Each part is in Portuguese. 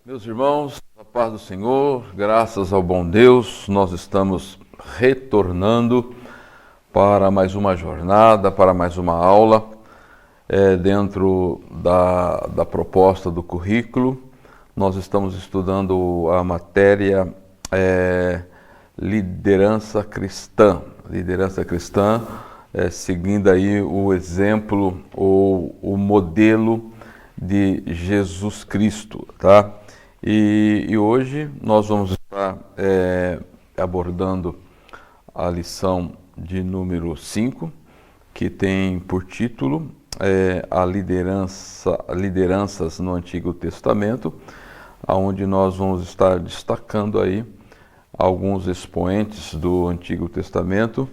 Meus irmãos, a paz do Senhor, graças ao bom Deus, nós estamos retornando para mais uma jornada, para mais uma aula, dentro da proposta do currículo. Nós estamos estudando a matéria liderança cristã. Liderança cristã, seguindo aí o exemplo ou o modelo de Jesus Cristo, tá? E hoje nós vamos estar abordando a lição de número 5, que tem por título lideranças no Antigo Testamento, onde nós vamos estar destacando aí alguns expoentes do Antigo Testamento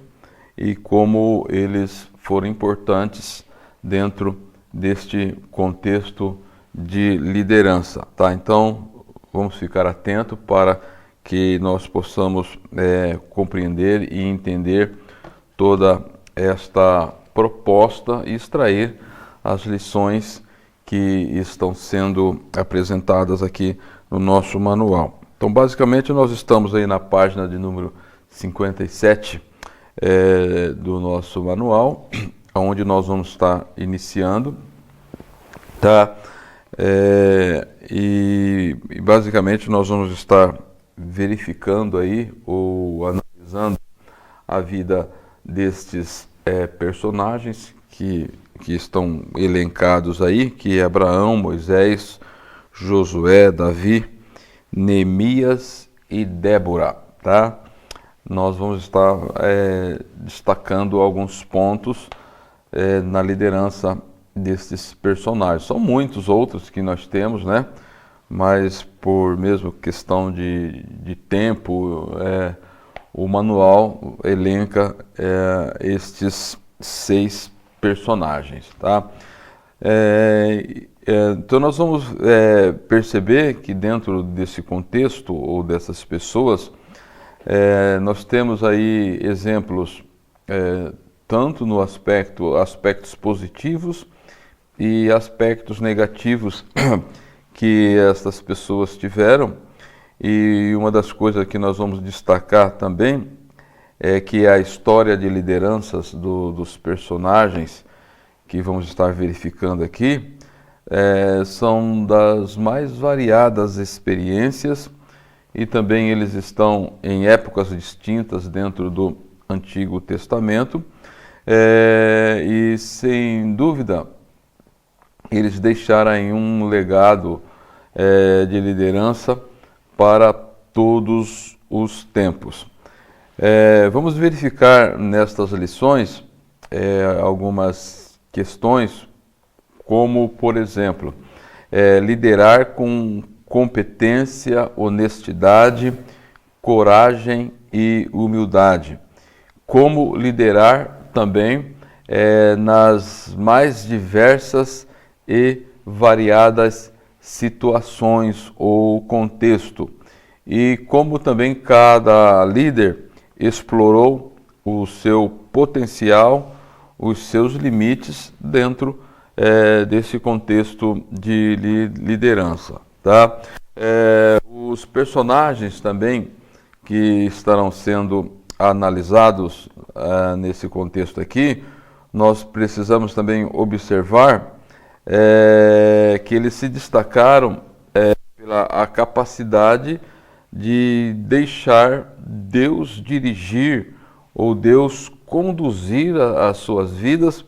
e como eles foram importantes dentro deste contexto de liderança, tá? Então, vamos ficar atentos para que nós possamos compreender e entender toda esta proposta e extrair as lições que estão sendo apresentadas aqui no nosso manual. Então, basicamente, nós estamos aí na página de número 57 do nosso manual, onde nós vamos estar iniciando, tá? E basicamente nós vamos estar verificando aí ou analisando a vida destes personagens que estão elencados aí, que é Abraão, Moisés, Josué, Davi, Neemias e Débora, tá? Nós vamos estar destacando alguns pontos na liderança desses personagens. São muitos outros que nós temos, né? Mas por mesmo questão de tempo, o manual elenca estes 6 personagens, tá? Então nós vamos perceber que dentro desse contexto ou dessas pessoas, nós temos aí exemplos tanto no aspectos positivos e aspectos negativos que essas pessoas tiveram. E uma das coisas que nós vamos destacar também é que a história de lideranças dos personagens que vamos estar verificando aqui são das mais variadas experiências e também eles estão em épocas distintas dentro do Antigo Testamento e sem dúvida eles deixaram um legado de liderança para todos os tempos. Vamos verificar nestas lições algumas questões, como, por exemplo, liderar com competência, honestidade, coragem e humildade. Como liderar também nas mais diversas e variadas situações ou contexto, e como também cada líder explorou o seu potencial, os seus limites dentro desse contexto de liderança, tá? Os personagens também que estarão sendo analisados nesse contexto aqui, nós precisamos também observar que eles se destacaram pela capacidade de deixar Deus dirigir ou Deus conduzir as suas vidas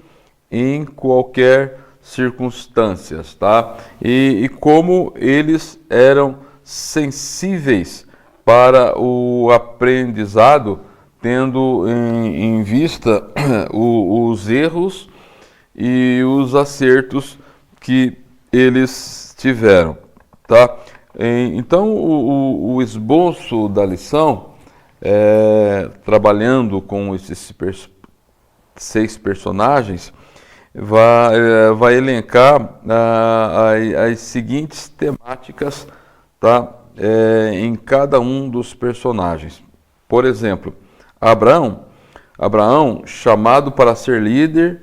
em qualquer circunstâncias, tá? E como eles eram sensíveis para o aprendizado, tendo em vista os erros e os acertos que eles tiveram, tá? Então, o esboço da lição, trabalhando com esses 6 personagens, vai elencar as seguintes temáticas, tá? Em cada um dos personagens. Por exemplo, Abraão, chamado para ser líder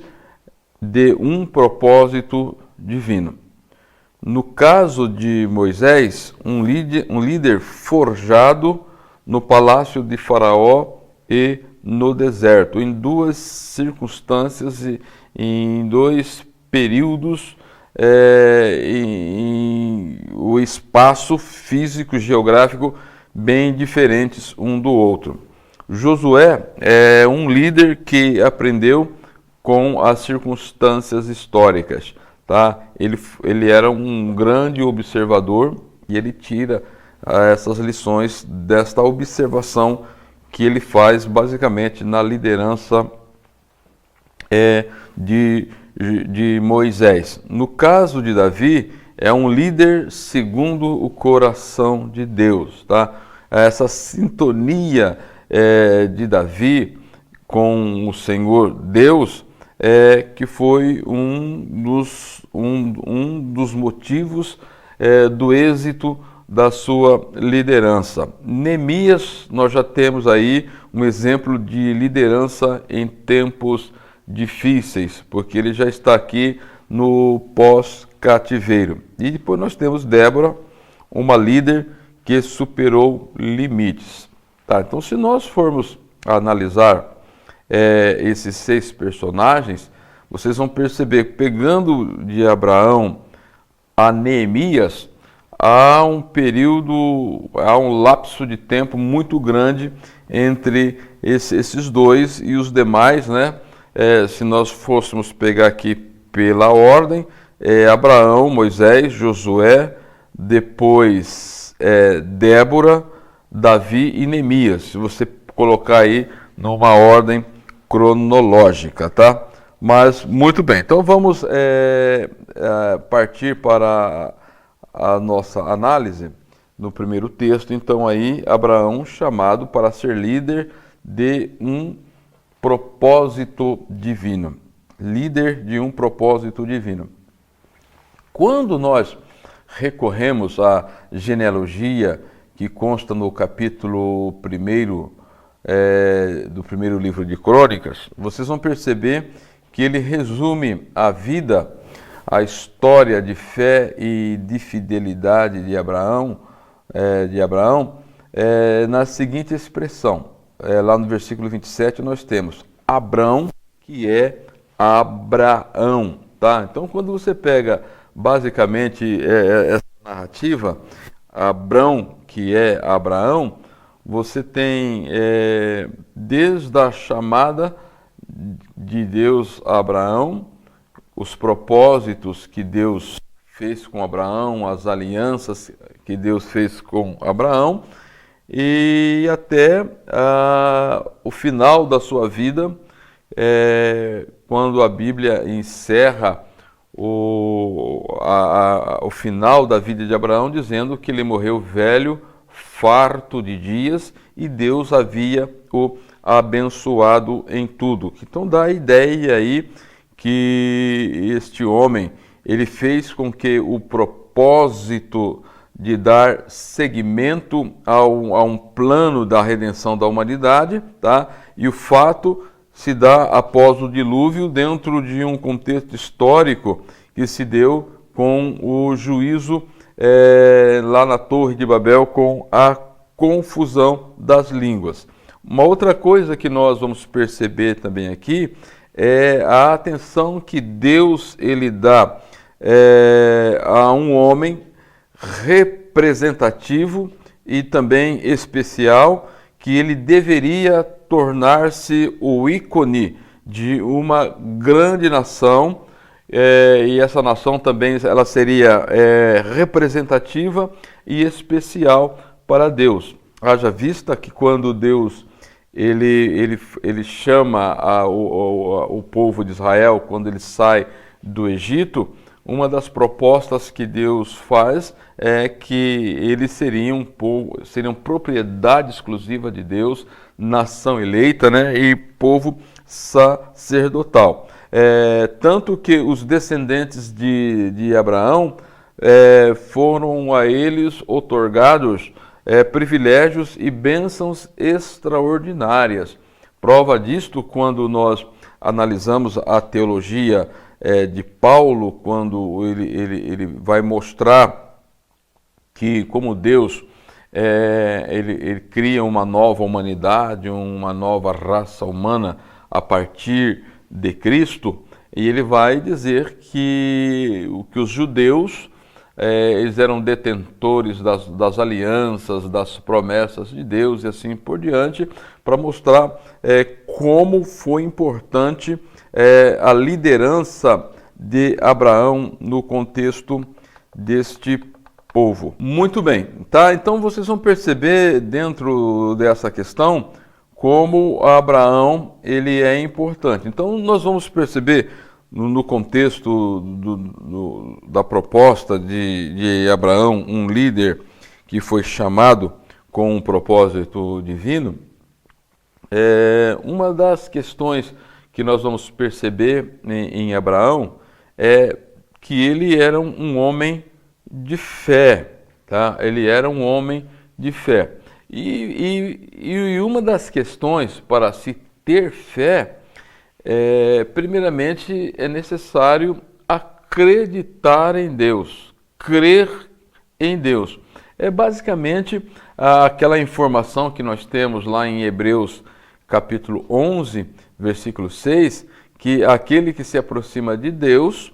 de um propósito divino. No caso de Moisés, um líder forjado no palácio de Faraó e no deserto, em duas circunstâncias e em dois períodos, em o espaço físico geográfico bem diferentes um do outro. Josué é um líder que aprendeu com as circunstâncias históricas, tá? Ele era um grande observador e ele tira essas lições desta observação que ele faz basicamente na liderança de Moisés. No caso de Davi, é um líder segundo o coração de Deus, tá? Essa sintonia de Davi com o Senhor Deus que foi um dos motivos do êxito da sua liderança. Neemias, nós já temos aí um exemplo de liderança em tempos difíceis, porque ele já está aqui no pós-cativeiro. E depois nós temos Débora, uma líder que superou limites. Tá, então, se nós formos analisar esses 6 personagens, vocês vão perceber, pegando de Abraão a Neemias, há um período, há um lapso de tempo muito grande entre esses dois e os demais, né? Se nós fôssemos pegar aqui pela ordem, Abraão, Moisés, Josué, depois Débora, Davi e Neemias, se você colocar aí numa ordem cronológica, tá? Mas muito bem, então vamos partir para a nossa análise no primeiro texto. Então aí Abraão chamado para ser líder de um propósito divino, líder de um propósito divino. Quando nós recorremos à genealogia que consta no capítulo 1 do primeiro livro de Crônicas, vocês vão perceber que ele resume a vida, a história de fé e de fidelidade de Abraão, na seguinte expressão. Lá no versículo 27 nós temos Abrão, que é Abraão. Tá? Então, quando você pega basicamente essa narrativa, Abrão, que é Abraão, você tem desde a chamada de Deus a Abraão, os propósitos que Deus fez com Abraão, as alianças que Deus fez com Abraão, e até o final da sua vida, quando a Bíblia encerra o final da vida de Abraão, dizendo que ele morreu velho, farto de dias, e Deus havia o abençoado em tudo. Então dá a ideia aí que este homem, ele fez com que o propósito de dar seguimento a um plano da redenção da humanidade, tá? E o fato se dá após o dilúvio, dentro de um contexto histórico que se deu com o juízo lá na Torre de Babel, com a confusão das línguas. Uma outra coisa que nós vamos perceber também aqui é a atenção que Deus ele dá a um homem representativo e também especial, que ele deveria tornar-se o ícone de uma grande nação, e essa nação também ela seria representativa e especial para Deus. Haja vista que quando Deus ele chama o povo de Israel, quando ele sai do Egito, uma das propostas que Deus faz é que eles seriam propriedade exclusiva de Deus, nação eleita, né, e povo sacerdotal. Tanto que os descendentes de Abraão foram a eles outorgados privilégios e bênçãos extraordinárias. Prova disto, quando nós analisamos a teologia de Paulo, quando ele vai mostrar que como Deus ele cria uma nova humanidade, uma nova raça humana a partir de Cristo, e ele vai dizer que os judeus eles eram detentores das alianças, das promessas de Deus e assim por diante, para mostrar como foi importante a liderança de Abraão no contexto deste povo. Muito bem, tá? Então vocês vão perceber dentro dessa questão como Abraão ele é importante. Então nós vamos perceber no contexto da proposta de Abraão, um líder que foi chamado com um propósito divino, uma das questões que nós vamos perceber em Abraão é que ele era um homem de fé, tá? Ele era um homem de fé. E uma das questões para se ter fé, primeiramente é necessário acreditar em Deus, crer em Deus. É basicamente aquela informação que nós temos lá em Hebreus capítulo 11, versículo 6, que aquele que se aproxima de Deus,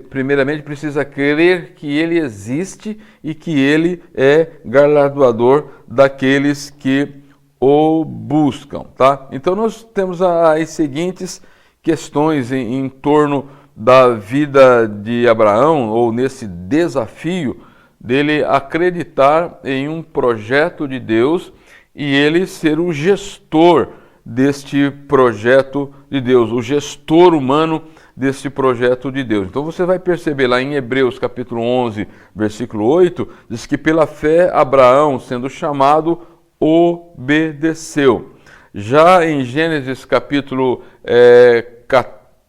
primeiramente precisa crer que Ele existe e que Ele é galardoador daqueles que o buscam, tá? Então nós temos as seguintes questões em torno da vida de Abraão, ou nesse desafio dele acreditar em um projeto de Deus e ele ser o gestor deste projeto de Deus, o gestor humano desse projeto de Deus. Então você vai perceber lá em Hebreus capítulo 11, versículo 8, diz que pela fé Abraão, sendo chamado, obedeceu. Já em Gênesis capítulo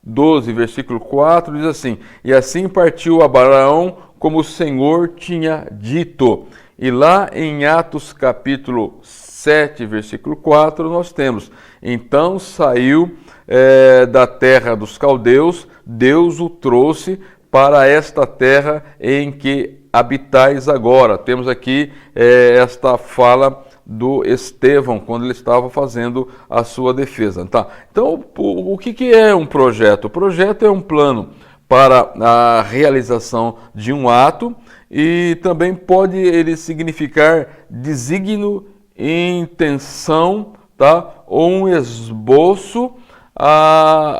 12, versículo 4, diz assim: e assim partiu Abraão como o Senhor tinha dito. E lá em Atos capítulo 7, versículo 4, nós temos: então saiu da terra dos caldeus, Deus o trouxe para esta terra em que habitais agora. Temos aqui esta fala do Estevão, quando ele estava fazendo a sua defesa. Tá? Então, o que é um projeto? O projeto é um plano para a realização de um ato e também pode ele significar desígnio, intenção, tá? Ou um esboço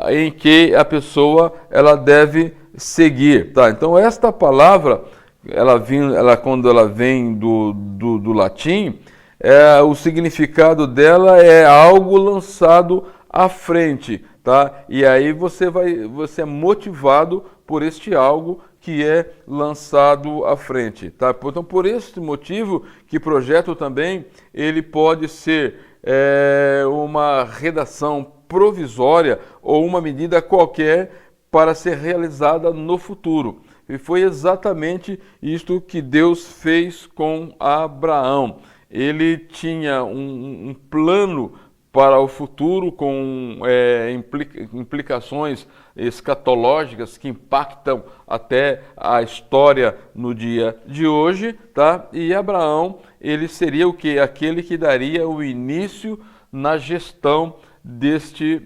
em que a pessoa ela deve seguir. Tá? Então, esta palavra, quando ela vem do latim, o significado dela é algo lançado à frente, tá? E aí você é motivado por este algo que é lançado à frente, tá? Então, por este motivo que projeto também ele pode ser uma redação provisória ou uma medida qualquer para ser realizada no futuro. E foi exatamente isto que Deus fez com Abraão. Ele tinha um plano para o futuro com implicações escatológicas que impactam até a história no dia de hoje, tá? E Abraão, ele seria o quê? Aquele que daria o início na gestão deste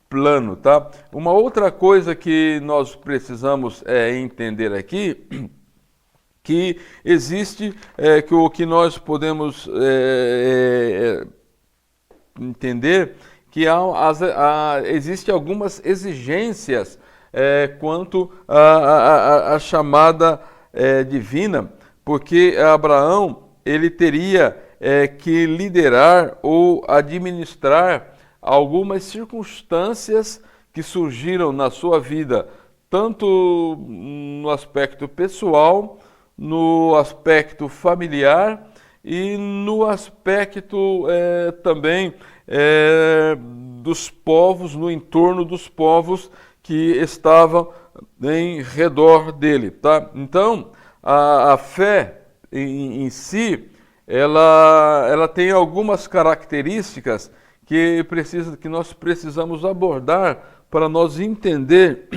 plano, tá? Uma outra coisa que nós precisamos entender aqui, que existe, que o que nós podemos entender, que existe algumas exigências quanto à chamada divina, porque Abraão ele teria que liderar ou administrar algumas circunstâncias que surgiram na sua vida, tanto no aspecto pessoal, no aspecto familiar e no aspecto também dos povos, no entorno dos povos que estavam em redor dele, tá? Então, a fé em si, ela tem algumas características que nós precisamos abordar para nós entender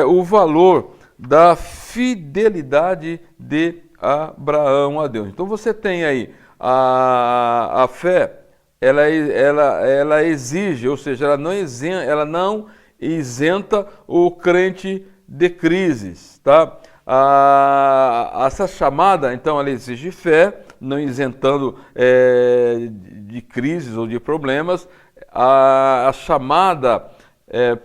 o valor da fidelidade de Abraão a Deus. Então você tem aí a fé, ela exige, ou seja, ela não isenta o crente de crises, tá? Essa chamada, então, ela exige fé, não isentando de crises ou de problemas. A chamada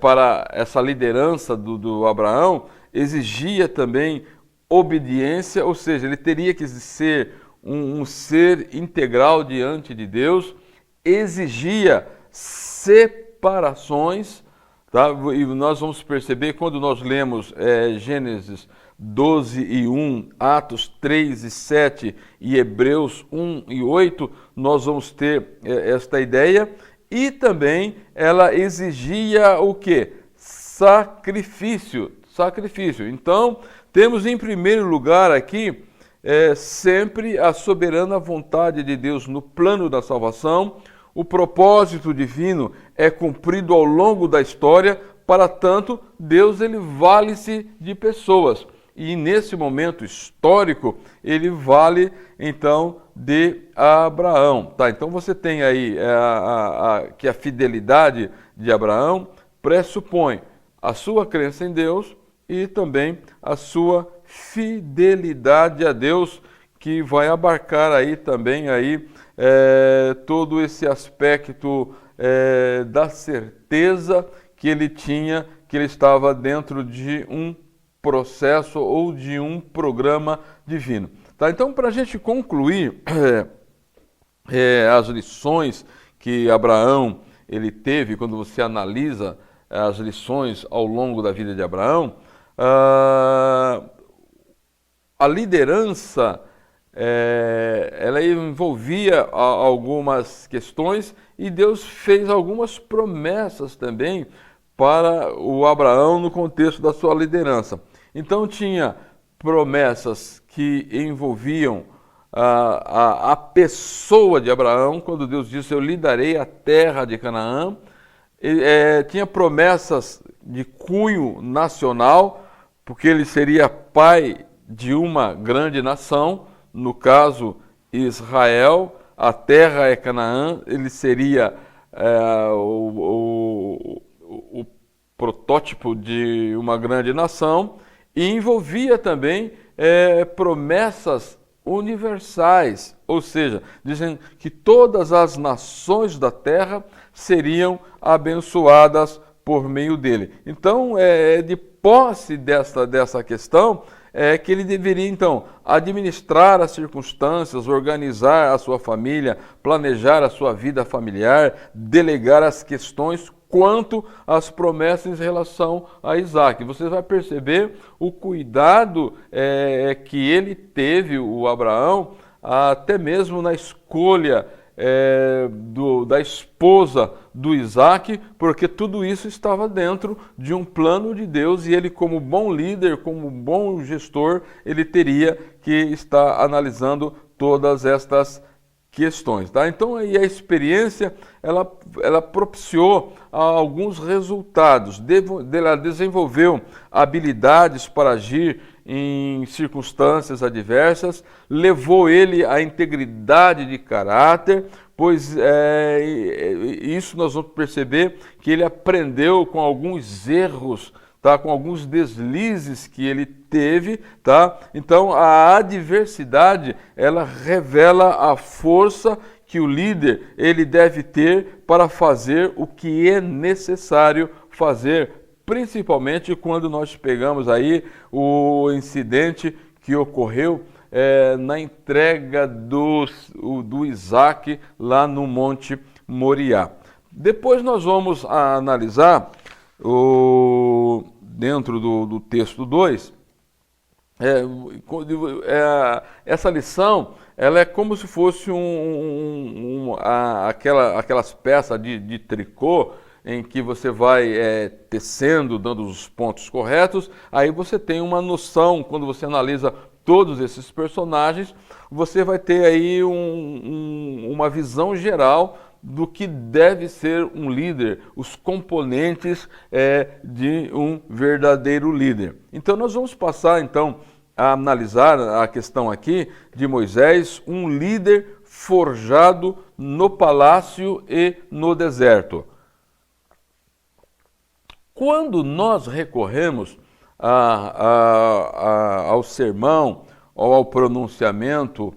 para essa liderança do Abraão exigia também obediência, ou seja, ele teria que ser um ser integral diante de Deus, exigia separações, tá? E nós vamos perceber quando nós lemos Gênesis 12:1, Atos 3:7 e Hebreus 1:8, nós vamos ter esta ideia. E também ela exigia o quê? Sacrifício. Então, temos em primeiro lugar aqui sempre a soberana vontade de Deus no plano da salvação. O propósito divino é cumprido ao longo da história, para tanto, Deus ele vale-se de pessoas. E nesse momento histórico, ele vale, então, de Abraão. Tá, então você tem aí que a fidelidade de Abraão pressupõe a sua crença em Deus e também a sua fidelidade a Deus, que vai abarcar aí também aí, todo esse aspecto da certeza que ele tinha, que ele estava dentro de um processo ou de um programa divino. Tá? Então, para a gente concluir as lições que Abraão ele teve, quando você analisa as lições ao longo da vida de Abraão, a liderança ela envolvia algumas questões e Deus fez algumas promessas também para o Abraão no contexto da sua liderança. Então tinha promessas que envolviam a pessoa de Abraão, quando Deus disse: eu lhe darei a terra de Canaã. Tinha promessas de cunho nacional, porque ele seria pai de uma grande nação, no caso Israel, a terra é Canaã, ele seria o protótipo de uma grande nação. E envolvia também promessas universais, ou seja, dizem que todas as nações da terra seriam abençoadas por meio dele. Então, de posse dessa questão, que ele deveria, então, administrar as circunstâncias, organizar a sua família, planejar a sua vida familiar, delegar as questões quanto às promessas em relação a Isaac. Você vai perceber o cuidado que ele teve, o Abraão, até mesmo na escolha da esposa do Isaac, porque tudo isso estava dentro de um plano de Deus e ele, como bom líder, como bom gestor, ele teria que estar analisando todas estas questões. Tá? Então aí a experiência ela propiciou alguns resultados, ela desenvolveu habilidades para agir em circunstâncias adversas, levou ele à integridade de caráter, pois isso nós vamos perceber que ele aprendeu com alguns erros, tá? Com alguns deslizes que ele teve, tá? Então a adversidade ela revela a força que o líder ele deve ter para fazer o que é necessário fazer, principalmente quando nós pegamos aí o incidente que ocorreu na entrega do Isaac lá no Monte Moriá. Depois nós vamos analisar dentro do texto 2, essa lição ela é como se fosse aquelas peças de tricô em que você vai tecendo, dando os pontos corretos, aí você tem uma noção, quando você analisa todos esses personagens, você vai ter aí uma visão geral do que deve ser um líder, os componentes de um verdadeiro líder. Então nós vamos passar então a analisar a questão aqui de Moisés, um líder forjado no palácio e no deserto. Quando nós recorremos ao sermão ou ao pronunciamento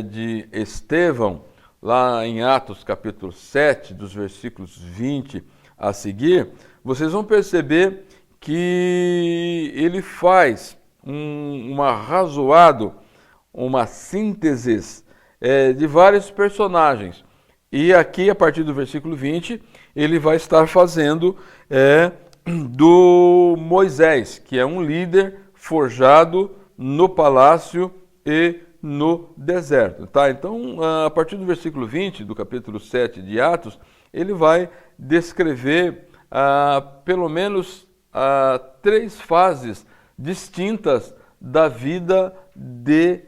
de Estevão, lá em Atos capítulo 7, dos versículos 20 a seguir, vocês vão perceber que ele faz uma síntese de vários personagens. E aqui, a partir do versículo 20, ele vai estar fazendo do Moisés, que é um líder forjado no palácio e no deserto. Tá? Então, a partir do versículo 20, do capítulo 7 de Atos, ele vai descrever pelo menos 3 fases distintas da vida de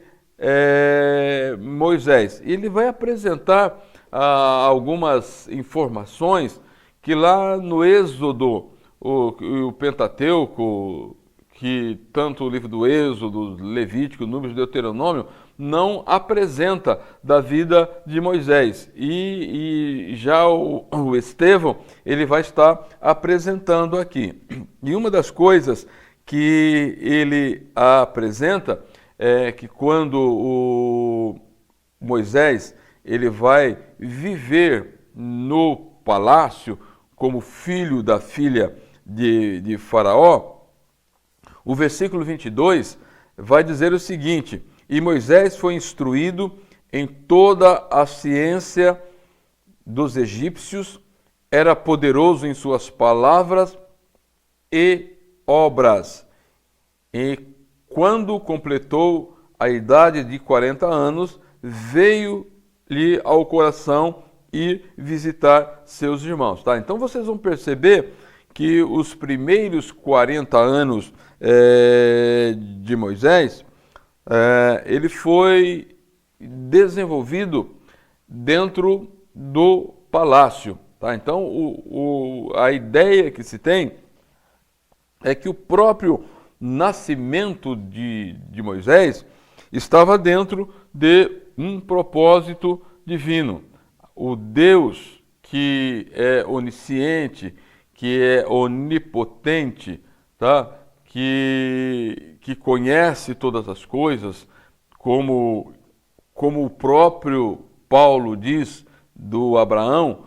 Moisés. E ele vai apresentar algumas informações que lá no Êxodo, o Pentateuco, que tanto o livro do Êxodo, Levítico, Números, Deuteronômio, não apresenta da vida de Moisés. E já o Estevão, ele vai estar apresentando aqui. E uma das coisas que ele apresenta é que quando o Moisés ele vai viver no palácio como filho da filha de Faraó, o versículo 22 vai dizer o seguinte: e Moisés foi instruído em toda a ciência dos egípcios, era poderoso em suas palavras e obras. E quando completou a idade de 40 anos, veio-lhe ao coração ir visitar seus irmãos. Tá? Então vocês vão perceber que os primeiros 40 anos de Moisés, ele foi desenvolvido dentro do palácio. Tá? Então a ideia que se tem é que o próprio nascimento de Moisés estava dentro de um propósito divino. O Deus que é onisciente, que é onipotente, tá? que conhece todas as coisas, como o próprio Paulo diz do Abraão,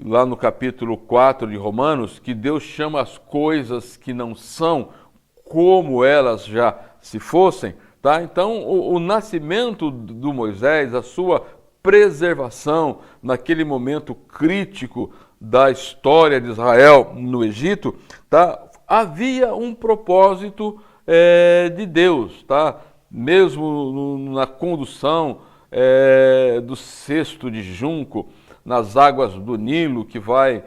lá no capítulo 4 de Romanos, que Deus chama as coisas que não são como elas já se fossem. Tá? Então, o nascimento do Moisés, a sua preservação naquele momento crítico da história de Israel no Egito, tá? Havia um propósito de Deus, tá? Mesmo na condução do cesto de junco, nas águas do Nilo, que vai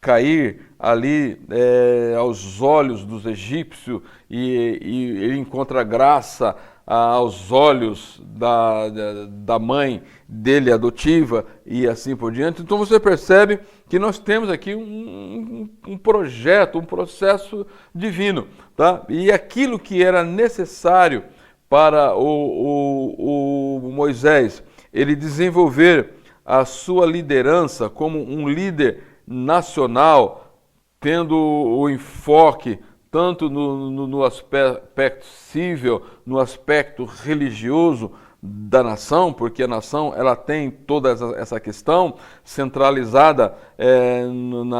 cair ali aos olhos dos egípcios, e ele encontra graça aos olhos da mãe dele adotiva e assim por diante. Então você percebe que nós temos aqui um projeto, um processo divino, tá? E aquilo que era necessário para o Moisés, ele desenvolver a sua liderança como um líder nacional, tendo o enfoque tanto no aspecto civil, no aspecto religioso da nação, porque a nação ela tem toda essa questão centralizada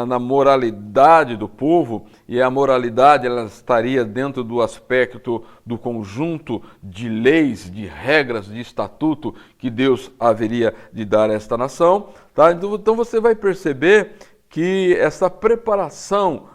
na moralidade do povo, e a moralidade ela estaria dentro do aspecto do conjunto de leis, de regras, de estatuto que Deus haveria de dar a esta nação. Tá? Então você vai perceber que essa preparação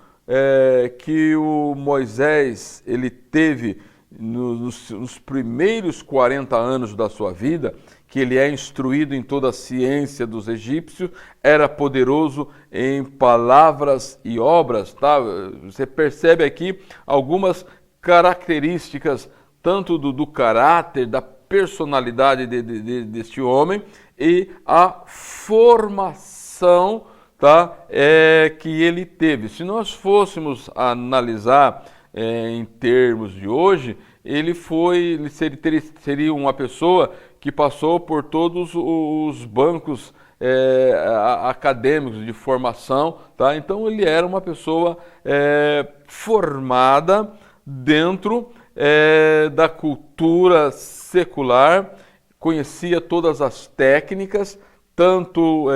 que o Moisés ele teve nos primeiros 40 anos da sua vida, que ele é instruído em toda a ciência dos egípcios, era poderoso em palavras e obras. Tá? Você percebe aqui algumas características, tanto do caráter, da personalidade deste homem, e a formação, tá, que ele teve. Se nós fôssemos analisar em termos de hoje, ele seria uma pessoa que passou por todos os bancos acadêmicos de formação, tá? Então ele era uma pessoa formada dentro da cultura secular, conhecia todas as técnicas, tanto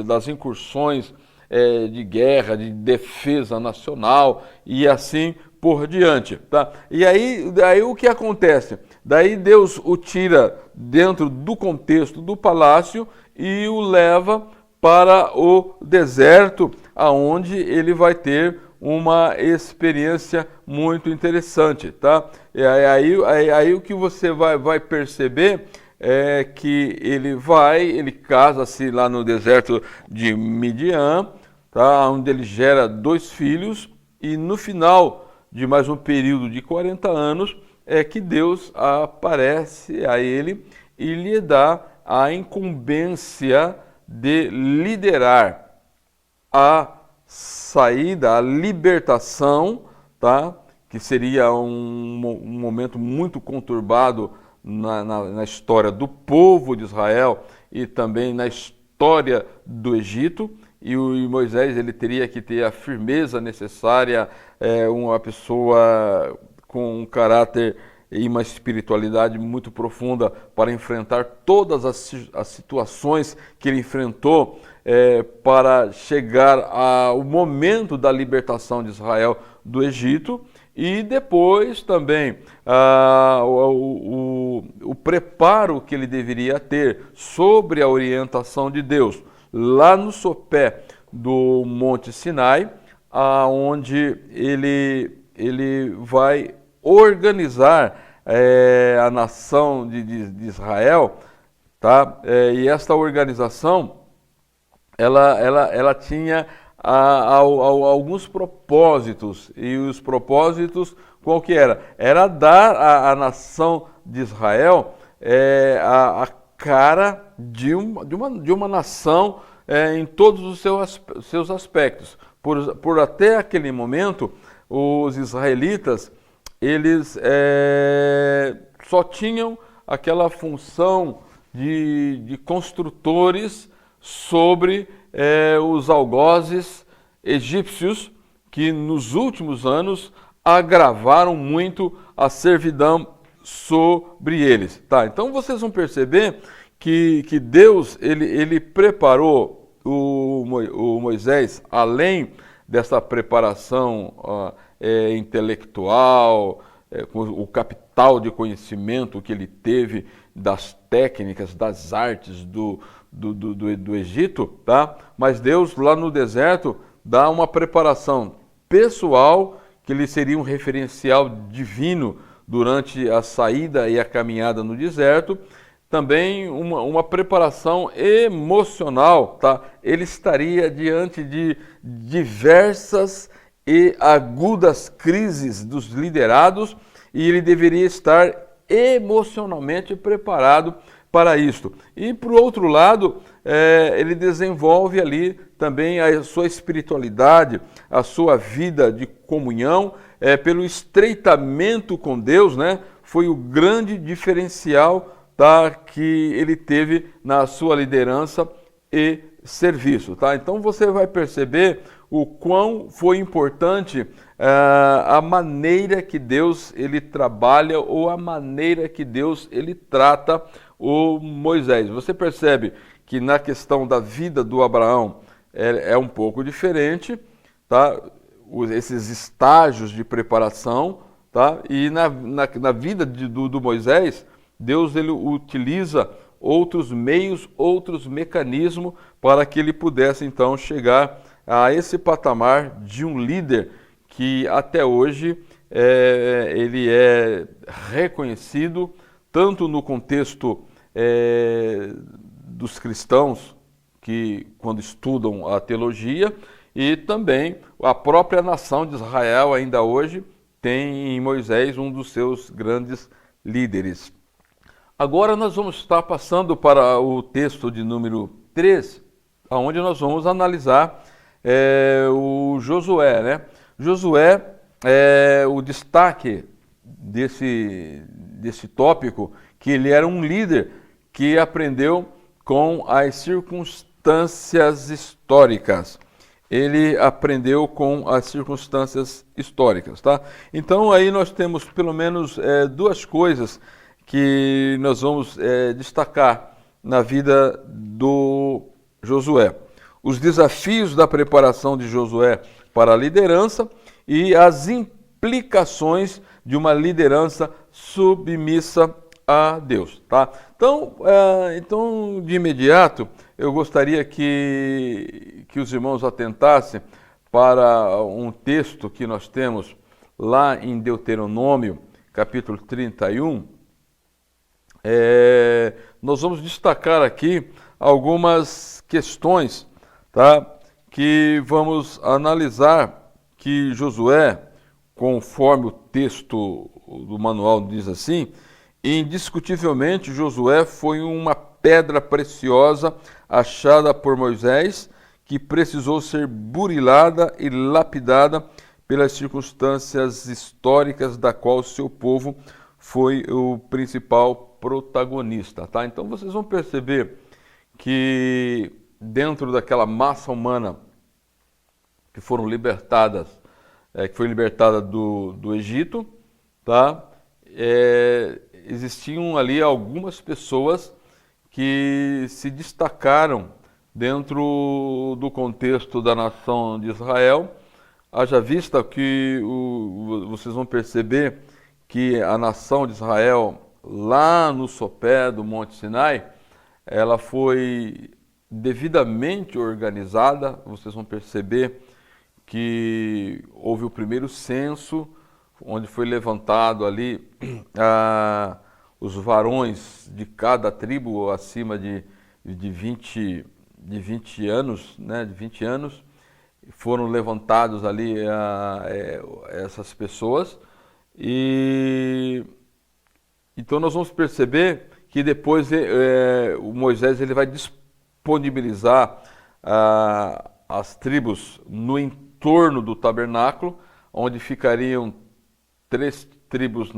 das incursões de guerra, de defesa nacional e assim por diante, tá? E aí o que acontece? Daí Deus o tira dentro do contexto do palácio e o leva para o deserto, aonde ele vai ter uma experiência muito interessante, tá? E aí o que você vai perceber é que ele casa-se lá no deserto de Midian, tá? Onde ele gera 2 filhos, e no final de mais um período de 40 anos é que Deus aparece a ele e lhe dá a incumbência de liderar a saída, a libertação, tá? Que seria um momento muito conturbado na história do povo de Israel e também na história do Egito. E Moisés ele teria que ter a firmeza necessária, uma pessoa com um caráter e uma espiritualidade muito profunda para enfrentar todas as situações que ele enfrentou para chegar ao momento da libertação de Israel do Egito. E depois também o preparo que ele deveria ter sobre a orientação de Deus lá no sopé do Monte Sinai, onde ele vai organizar a nação de Israel, tá? E esta organização ela tinha alguns propósitos, e os propósitos qual que era? Era dar à nação de Israel a cara de uma nação em todos os seus aspectos. Por até aquele momento, os israelitas eles só tinham aquela função de construtores sobre os algozes egípcios, que nos últimos anos agravaram muito a servidão sobre eles. Tá? Então vocês vão perceber que Deus ele preparou o Moisés, além dessa preparação intelectual, com o capital de conhecimento que ele teve das técnicas, das artes do Egito, tá? Mas Deus lá no deserto dá uma preparação pessoal, que lhe seria um referencial divino durante a saída e a caminhada no deserto. Também uma preparação emocional, tá? Ele estaria diante de diversas e agudas crises dos liderados, e ele deveria estar emocionalmente preparado para isto. E, por outro lado, ele desenvolve ali também a sua espiritualidade, a sua vida de comunhão, pelo estreitamento com Deus, né? Foi o grande diferencial, tá, que ele teve na sua liderança e serviço. Tá? Então você vai perceber o quão foi importante a maneira que Deus ele trabalha, ou a maneira que Deus ele trata o Moisés. Você percebe que na questão da vida do Abraão é um pouco diferente, tá? Esses estágios de preparação, tá? E na vida do Moisés, Deus ele utiliza outros meios, outros mecanismos para que ele pudesse então chegar a esse patamar de um líder que até hoje ele é reconhecido tanto no contexto dos cristãos que quando estudam a teologia, e também a própria nação de Israel ainda hoje tem em Moisés um dos seus grandes líderes. Agora nós vamos estar passando para o texto de número 3, onde nós vamos analisar o Josué, né? Josué, o destaque desse tópico, que ele era um líder que aprendeu com as circunstâncias históricas. Ele aprendeu com as circunstâncias históricas, tá? Então aí nós temos pelo menos duas coisas que nós vamos destacar na vida do Josué. Os desafios da preparação de Josué para a liderança e as implicações de uma liderança submissa a Deus, tá? Então, de imediato, eu gostaria que os irmãos atentassem para um texto que nós temos lá em Deuteronômio, capítulo 31. Nós vamos destacar aqui algumas questões, tá? Que vamos analisar que Josué, conforme o texto do manual diz assim, indiscutivelmente Josué foi uma pedra preciosa achada por Moisés, que precisou ser burilada e lapidada pelas circunstâncias históricas da qual seu povo foi o principal protagonista, tá? Então vocês vão perceber que dentro daquela massa humana que foram libertadas, que foi libertada do Egito, tá? Existiam ali algumas pessoas que se destacaram dentro do contexto da nação de Israel, haja vista que vocês vão perceber que a nação de Israel, lá no sopé do Monte Sinai, ela foi devidamente organizada. Vocês vão perceber que houve o primeiro censo, onde foi levantado ali os varões de cada tribo acima de 20 anos, né, de 20 anos, foram levantados ali essas pessoas. E então nós vamos perceber que depois o Moisés ele vai disponibilizar as tribos no entorno do tabernáculo, onde ficariam 3 tribos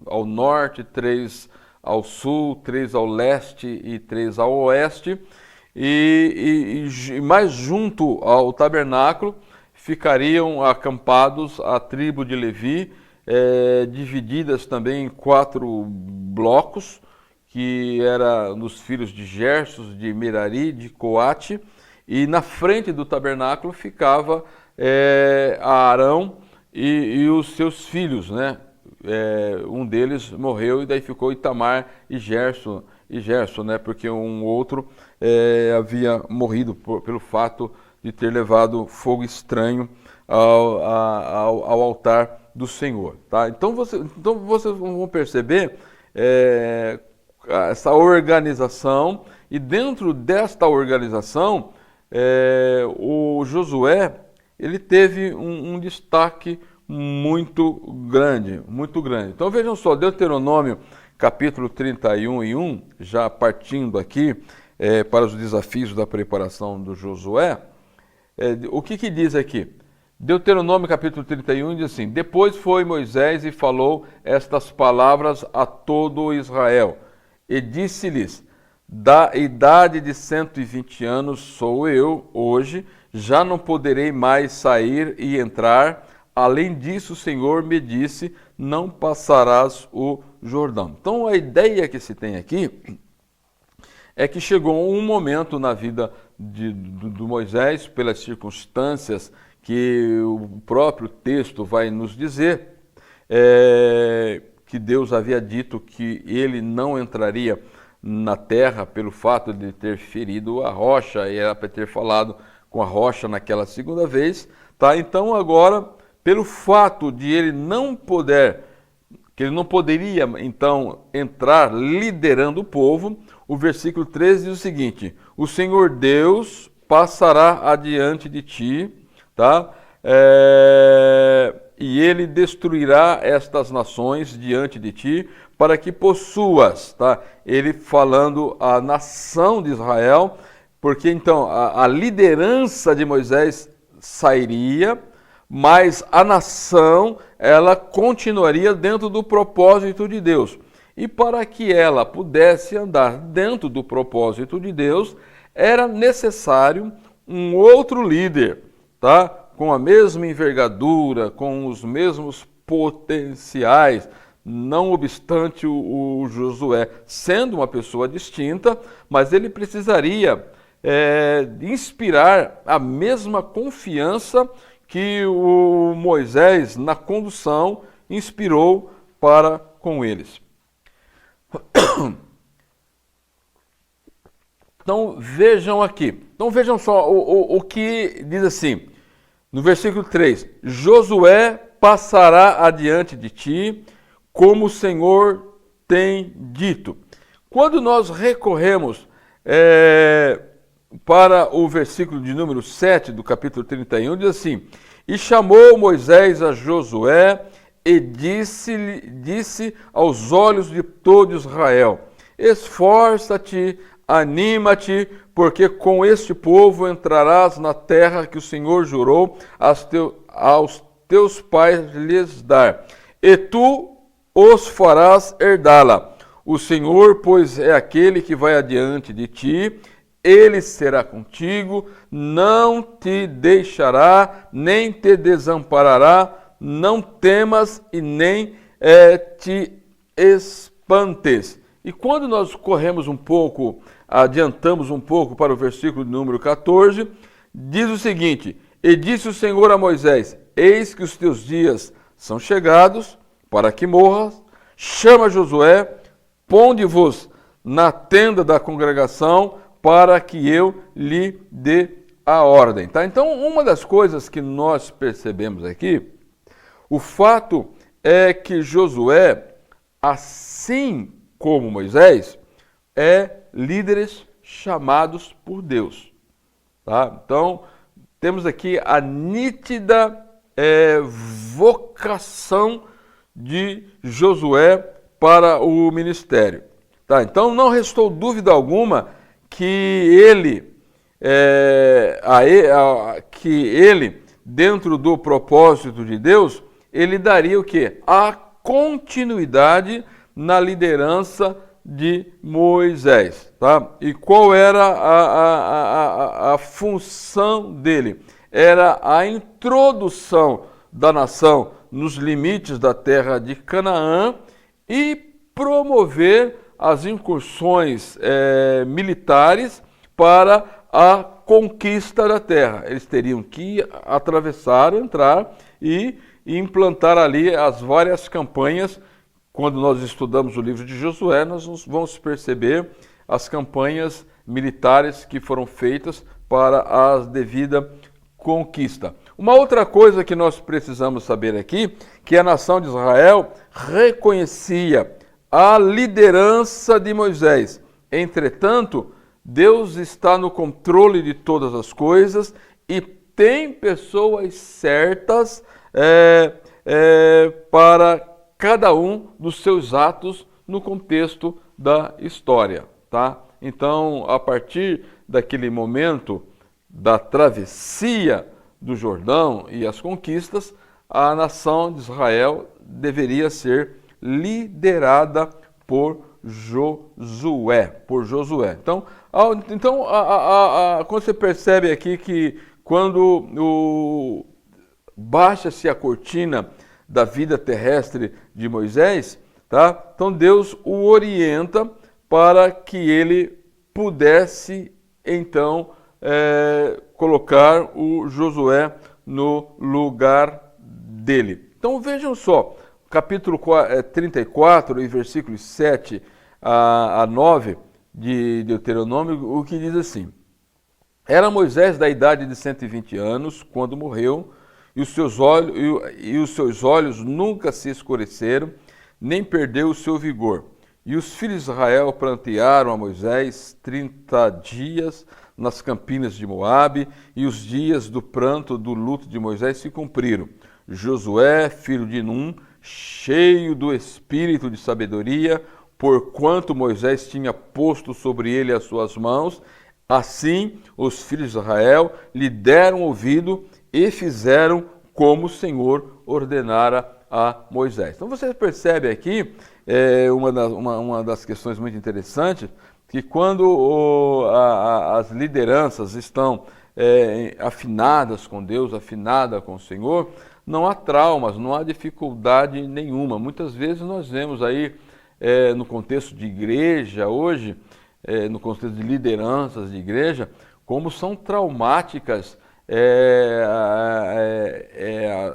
ao norte, 3 ao sul, 3 ao leste e 3 ao oeste, e mais junto ao tabernáculo ficariam acampados a tribo de Levi, divididas também em 4 blocos, que era dos filhos de Gersos, de Merari, de Coate, e na frente do tabernáculo ficava Arão e os seus filhos, né? Um deles morreu e daí ficou Itamar e Gerson, né? Porque um outro havia morrido pelo fato de ter levado fogo estranho ao altar do Senhor, tá? Então vocês vão perceber essa organização, e dentro desta organização o Josué ele teve um destaque muito grande, muito grande. Então vejam só, Deuteronômio capítulo 31:1, já partindo aqui para os desafios da preparação do Josué, o que diz aqui? Deuteronômio capítulo 31 diz assim: Depois foi Moisés e falou estas palavras a todo Israel, e disse-lhes: Da idade de 120 anos sou eu hoje, já não poderei mais sair e entrar. Além disso, o Senhor me disse: não passarás o Jordão. Então a ideia que se tem aqui é que chegou um momento na vida do Moisés, pelas circunstâncias que o próprio texto vai nos dizer, que Deus havia dito que ele não entraria na terra pelo fato de ter ferido a rocha, e era para ter falado com a rocha naquela segunda vez, tá? Então agora, pelo fato de ele não poder, que ele não poderia então entrar liderando o povo, o versículo 13 diz o seguinte: o Senhor Deus passará adiante de ti, tá? e ele destruirá estas nações diante de ti, para que possuas, tá? Ele falando a nação de Israel, porque então a liderança de Moisés sairia, mas a nação, ela continuaria dentro do propósito de Deus. E para que ela pudesse andar dentro do propósito de Deus, era necessário um outro líder, tá? Com a mesma envergadura, com os mesmos potenciais, não obstante o Josué sendo uma pessoa distinta, mas ele precisaria inspirar a mesma confiança que o Moisés, na condução, inspirou para com eles. Então vejam aqui, então vejam só o que diz assim, no versículo 3, Josué passará adiante de ti, como o Senhor tem dito. Quando nós recorremos para o versículo de número 7 do capítulo 31, diz assim, e chamou Moisés a Josué e disse aos olhos de todo Israel, esforça-te, anima-te, porque com este povo entrarás na terra que o Senhor jurou aos teus pais lhes dar, e tu os farás herdá-la. O Senhor, pois, é aquele que vai adiante de ti, ele será contigo, não te deixará, nem te desamparará, não temas e nem te espantes. E quando nós corremos um pouco, adiantamos um pouco para o versículo número 14, diz o seguinte, e disse o Senhor a Moisés, eis que os teus dias são chegados para que morras, chama Josué, ponde-vos na tenda da congregação, para que eu lhe dê a ordem. Tá? Então, uma das coisas que nós percebemos aqui, o fato é que Josué, assim como Moisés, líderes chamados por Deus. Tá? Então, temos aqui a nítida vocação de Josué para o ministério. Tá? Então, não restou dúvida alguma que ele, dentro do propósito de Deus, ele daria o quê? A continuidade na liderança de Moisés. Tá? E qual era a função dele? Era a introdução da nação nos limites da terra de Canaã e promover as incursões militares para a conquista da terra. Eles teriam que atravessar, entrar e implantar ali as várias campanhas. Quando nós estudamos o livro de Josué, nós vamos perceber as campanhas militares que foram feitas para a devida conquista. Uma outra coisa que nós precisamos saber aqui, que a nação de Israel reconhecia a liderança de Moisés. Entretanto, Deus está no controle de todas as coisas e tem pessoas certas para cada um dos seus atos no contexto da história. Tá? Então, a partir daquele momento da travessia do Jordão e as conquistas, a nação de Israel deveria ser liderada por Josué. Então, quando você percebe aqui que quando baixa-se a cortina da vida terrestre de Moisés, tá? Então Deus o orienta para que ele pudesse então colocar o Josué no lugar dele. Então vejam só, capítulo 34 e versículos 7 a 9 de Deuteronômio, o que diz assim: Era Moisés da idade de 120 anos, quando morreu, e os seus olhos nunca se escureceram, nem perdeu o seu vigor. E os filhos de Israel prantearam a Moisés 30 dias nas campinas de Moabe, e os dias do pranto do luto de Moisés se cumpriram. Josué, filho de Num, cheio do espírito de sabedoria, porquanto Moisés tinha posto sobre ele as suas mãos. Assim, os filhos de Israel lhe deram ouvido e fizeram como o Senhor ordenara a Moisés. Então você percebe aqui uma das questões muito interessantes, que quando as lideranças estão afinadas com Deus, afinada com o Senhor, não há traumas, não há dificuldade nenhuma. Muitas vezes nós vemos aí, no contexto de igreja hoje, no contexto de lideranças de igreja, como são traumáticas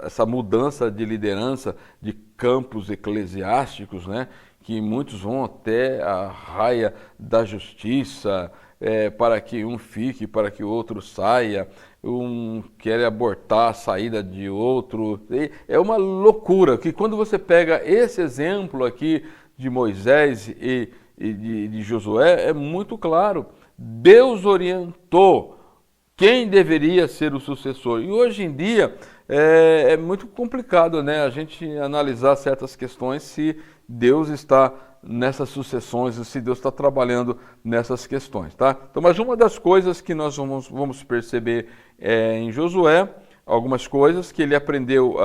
essa mudança de liderança de campos eclesiásticos, né? Que muitos vão até a raia da justiça para que um fique, para que o outro saia, um quer abortar a saída de outro. É uma loucura, que quando você pega esse exemplo aqui de Moisés e de Josué, é muito claro. Deus orientou quem deveria ser o sucessor. E hoje em dia é muito complicado, né, a gente analisar certas questões se Deus está nessas sucessões e se Deus está trabalhando nessas questões, tá? Então, mas uma das coisas que nós vamos perceber em Josué, algumas coisas que ele aprendeu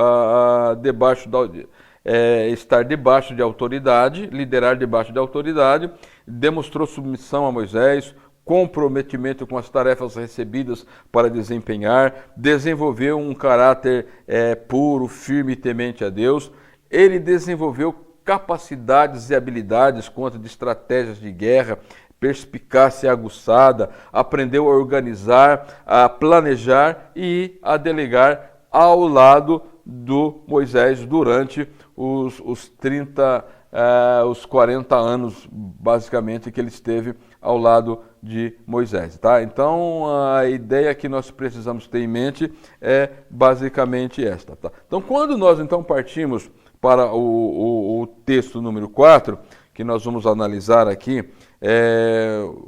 estar debaixo de autoridade, liderar debaixo de autoridade, demonstrou submissão a Moisés, comprometimento com as tarefas recebidas para desempenhar, desenvolveu um caráter puro, firme e temente a Deus. Ele desenvolveu capacidades e habilidades quanto de estratégias de guerra, perspicácia aguçada, aprendeu a organizar, a planejar e a delegar ao lado do Moisés durante os 40 anos, basicamente, que ele esteve ao lado de Moisés, tá? Então, a ideia que nós precisamos ter em mente é basicamente esta, tá? Então, quando nós então partimos para o texto número 4, que nós vamos analisar aqui,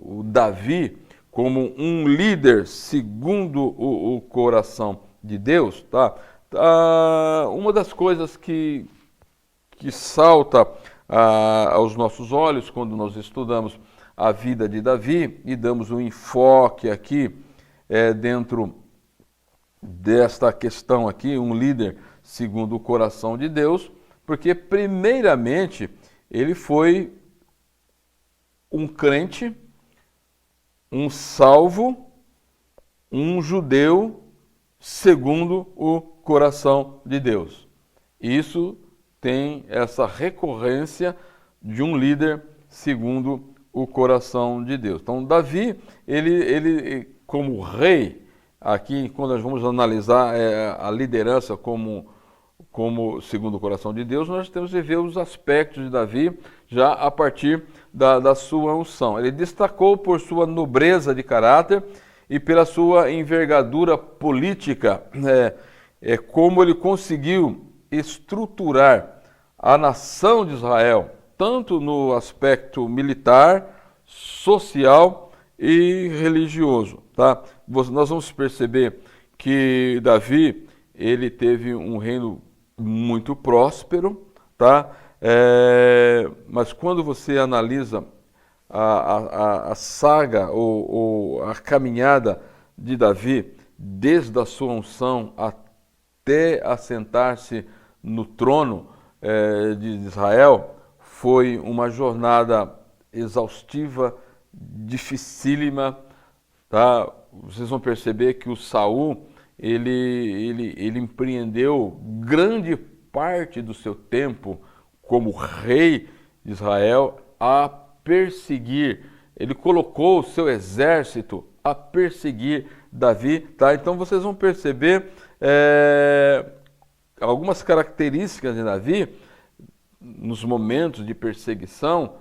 o Davi como um líder segundo o coração de Deus, tá? Uma das coisas que salta aos nossos olhos quando nós estudamos a vida de Davi e damos um enfoque aqui dentro desta questão aqui, um líder segundo o coração de Deus, porque primeiramente ele foi um crente, um salvo, um judeu segundo o coração de Deus. Isso tem essa recorrência de um líder segundo o coração de Deus. Então, Davi, ele como rei, aqui quando nós vamos analisar a liderança como segundo o coração de Deus, nós temos que ver os aspectos de Davi já a partir da sua unção. Ele destacou por sua nobreza de caráter e pela sua envergadura política, como ele conseguiu estruturar a nação de Israel, tanto no aspecto militar, social e religioso, tá? Nós vamos perceber que Davi, ele teve um reino muito próspero, tá? Mas quando você analisa a saga ou a caminhada de Davi, desde a sua unção até assentar-se no trono de Israel, foi uma jornada exaustiva, dificílima, tá? Vocês vão perceber que o Saul, ele empreendeu grande parte do seu tempo como rei de Israel a perseguir. Ele colocou o seu exército a perseguir Davi, tá? Então vocês vão perceber algumas características de Davi nos momentos de perseguição,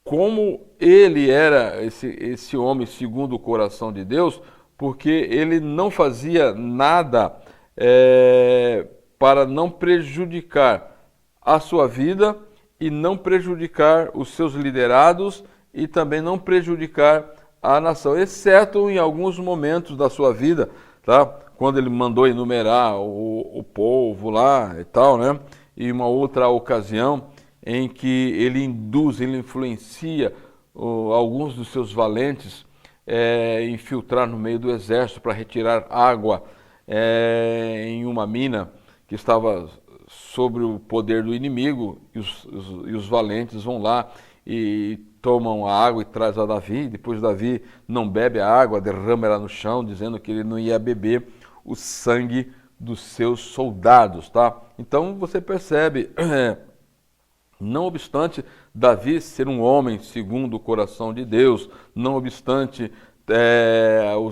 como ele era esse homem segundo o coração de Deus, porque ele não fazia nada para não prejudicar a sua vida e não prejudicar os seus liderados e também não prejudicar a nação, exceto em alguns momentos da sua vida, tá? quando ele mandou enumerar o povo lá e tal, né? E uma outra ocasião em que ele induz, ele influencia alguns dos seus valentes infiltrar no meio do exército para retirar água em uma mina que estava sobre o poder do inimigo, e os valentes vão lá e tomam a água e traz a Davi. Depois Davi não bebe a água, derrama ela no chão, dizendo que ele não ia beber o sangue dos seus soldados, tá? Então você percebe, não obstante Davi ser um homem segundo o coração de Deus, não obstante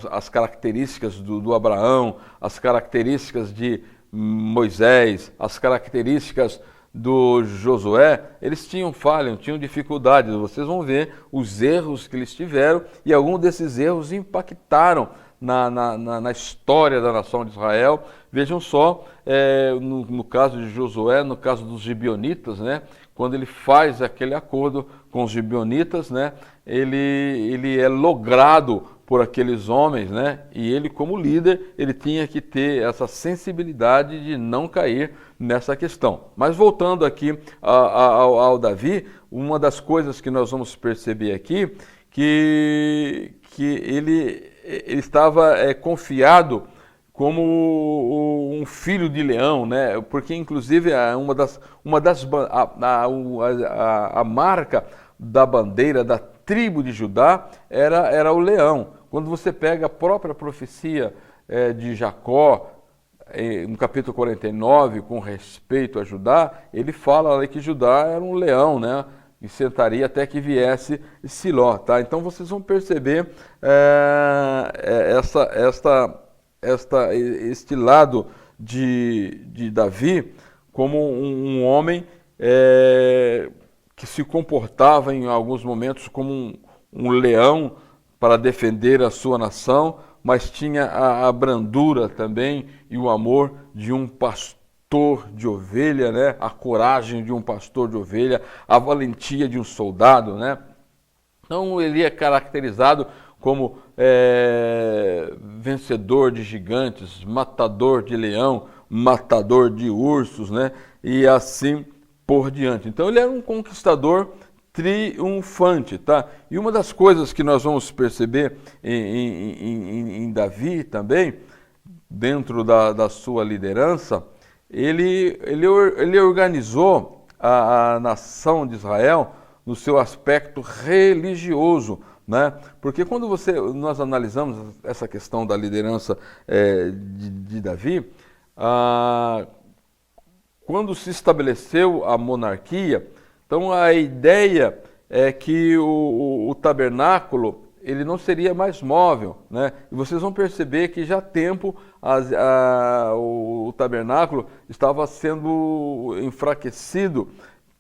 as características do Abraão, as características de Moisés, as características do Josué, eles tinham falhas, tinham dificuldades. Vocês vão ver os erros que eles tiveram, e alguns desses erros impactaram na história da nação de Israel. Vejam só, no caso de Josué, no caso dos gibeonitas, né, quando ele faz aquele acordo com os gibeonitas, né, ele é logrado por aqueles homens, né, e ele, como líder, ele tinha que ter essa sensibilidade de não cair nessa questão. Mas voltando aqui ao Davi, uma das coisas que nós vamos perceber aqui, que ele estava confiado como um filho de leão, né? Porque inclusive a marca da bandeira da tribo de Judá era o leão. Quando você pega a própria profecia de Jacó, no capítulo 49, com respeito a Judá, ele fala ali que Judá era um leão, né? E sentaria até que viesse Siló, tá? Então vocês vão perceber este lado de Davi como um homem que se comportava em alguns momentos como um leão para defender a sua nação, mas tinha a brandura também e o amor de um pastor de ovelha, né? A coragem de um pastor de ovelha, a valentia de um soldado, né? Então ele é caracterizado como vencedor de gigantes, matador de leão, matador de ursos, né? E assim por diante. Então ele era um conquistador triunfante, tá? E uma das coisas que nós vamos perceber em Davi também, dentro da sua liderança, ele organizou a nação de Israel no seu aspecto religioso, né? Porque quando nós analisamos essa questão da liderança de Davi, quando se estabeleceu a monarquia, então a ideia é que o tabernáculo ele não seria mais móvel, né? E vocês vão perceber que já há tempo o tabernáculo estava sendo enfraquecido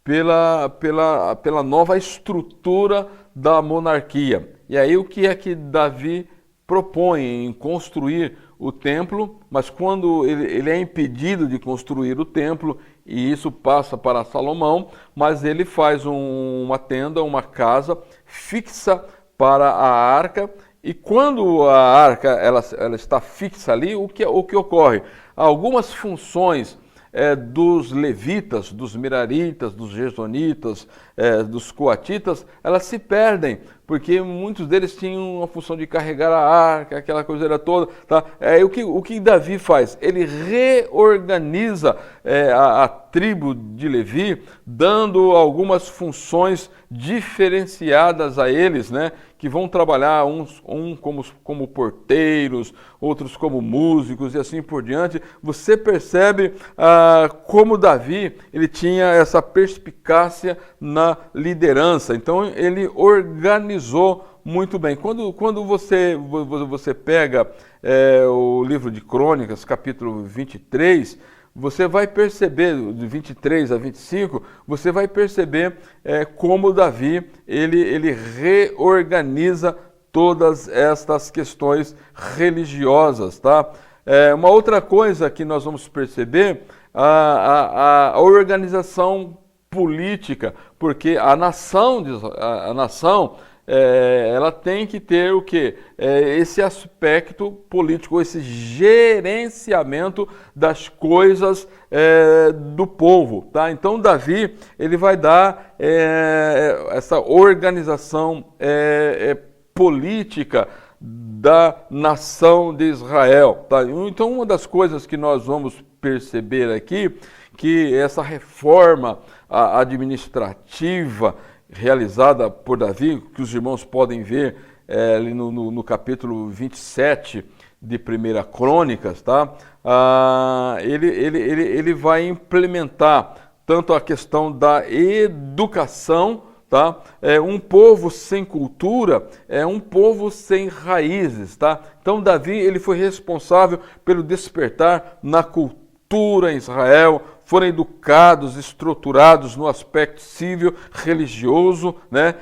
pela nova estrutura da monarquia. E aí o que é que Davi propõe em construir o templo, mas quando ele é impedido de construir o templo, e isso passa para Salomão, mas ele faz uma tenda, uma casa fixa para a arca, e quando a arca ela está fixa ali, o que ocorre? Algumas funções dos levitas, dos meraritas, dos gersonitas, dos coatitas, elas se perdem, porque muitos deles tinham a função de carregar a arca, aquela coisa toda, tá? O que Davi faz? Ele reorganiza a tribo de Levi, dando algumas funções diferenciadas a eles, né? Que vão trabalhar uns como porteiros, outros como músicos e assim por diante. Você percebe como Davi ele tinha essa perspicácia na liderança. Então ele organizou muito bem. Quando você pega o livro de Crônicas, capítulo 23, você vai perceber, de 23 a 25, você vai perceber como Davi ele reorganiza todas estas questões religiosas, tá? Uma outra coisa que nós vamos perceber, a organização política, porque a nação ela tem que ter o quê? Esse aspecto político, esse gerenciamento das coisas do povo, tá? Então Davi, ele vai dar essa organização política da nação de Israel, tá? Então uma das coisas que nós vamos perceber aqui, que essa reforma administrativa realizada por Davi, que os irmãos podem ver ali no capítulo 27 de 1 Crônicas, tá? Ele vai implementar tanto a questão da educação, tá? Um povo sem cultura é um povo sem raízes, tá? Então Davi, ele foi responsável pelo despertar na cultura em Israel, foram educados, estruturados no aspecto civil, religioso, né?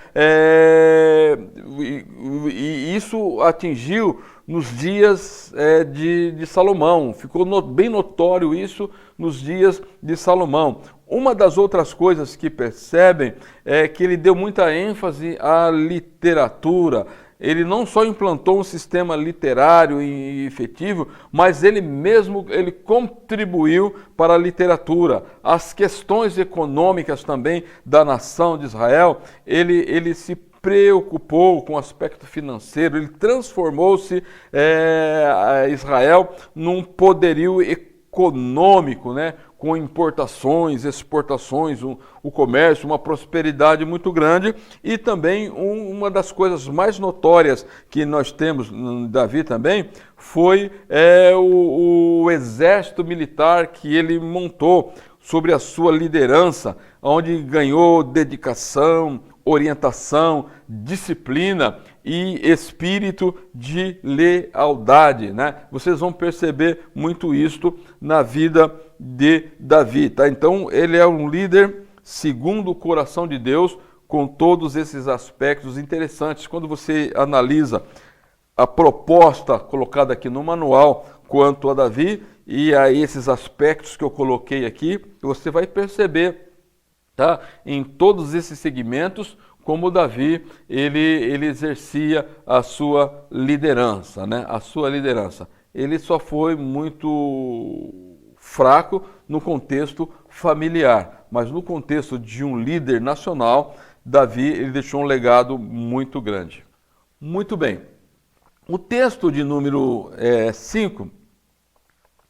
E isso atingiu nos dias de Salomão, ficou bem notório isso nos dias de Salomão. Uma das outras coisas que percebem é que ele deu muita ênfase à literatura. Ele não só implantou um sistema literário e efetivo, mas ele mesmo contribuiu para a literatura. As questões econômicas também da nação de Israel, ele se preocupou com o aspecto financeiro, ele transformou-se Israel num poderio econômico, né? Com importações, exportações, o comércio, uma prosperidade muito grande. E também uma das coisas mais notórias que nós temos em Davi também foi o exército militar que ele montou sobre a sua liderança, onde ganhou dedicação, orientação, disciplina e espírito de lealdade, né? Vocês vão perceber muito isto na vida de Davi, tá? Então ele é um líder segundo o coração de Deus, com todos esses aspectos interessantes. Quando você analisa a proposta colocada aqui no manual quanto a Davi e a esses aspectos que eu coloquei aqui, você vai perceber, tá? Em todos esses segmentos, como Davi, ele exercia a sua liderança, né? A sua liderança. Ele só foi muito fraco no contexto familiar, mas no contexto de um líder nacional, Davi, ele deixou um legado muito grande. Muito bem. O texto de número 5,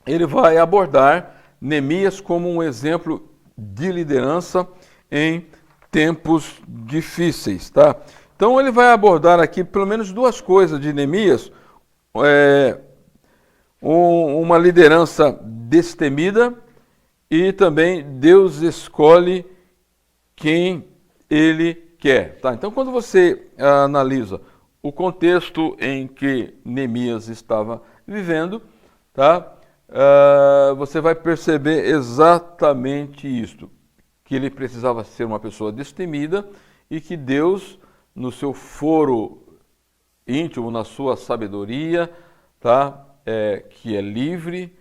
ele vai abordar Neemias como um exemplo de liderança em tempos difíceis, tá? Então ele vai abordar aqui pelo menos duas coisas de Neemias, uma liderança destemida e também Deus escolhe quem Ele quer, tá? Então quando você analisa o contexto em que Neemias estava vivendo, tá? Você vai perceber exatamente isto, que ele precisava ser uma pessoa destemida e que Deus, no seu foro íntimo, na sua sabedoria, tá? Que é livre,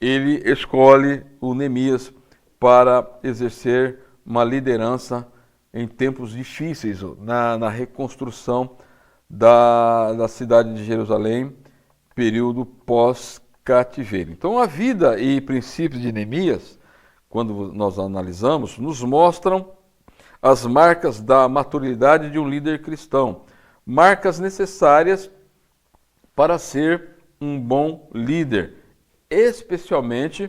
ele escolhe o Neemias para exercer uma liderança em tempos difíceis, na reconstrução da cidade de Jerusalém, período pós-cativeiro. Então a vida e princípios de Neemias, quando nós analisamos, nos mostram as marcas da maturidade de um líder cristão, marcas necessárias para ser um bom líder, especialmente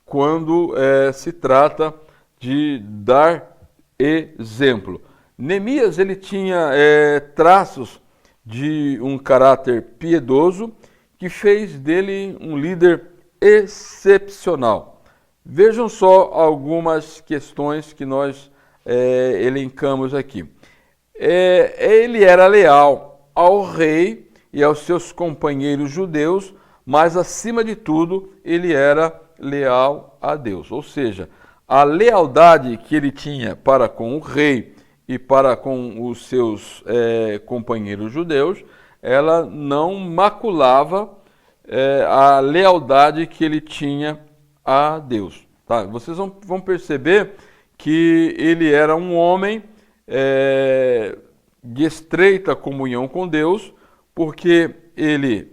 quando se trata de dar exemplo. Neemias, ele tinha traços de um caráter piedoso que fez dele um líder excepcional. Vejam só algumas questões que nós elencamos aqui. Ele era leal ao rei e aos seus companheiros judeus, mas acima de tudo ele era leal a Deus. Ou seja, a lealdade que ele tinha para com o rei e para com os seus companheiros judeus, ela não maculava a lealdade que ele tinha a Deus. Tá? Vocês vão perceber que ele era um homem de estreita comunhão com Deus, porque ele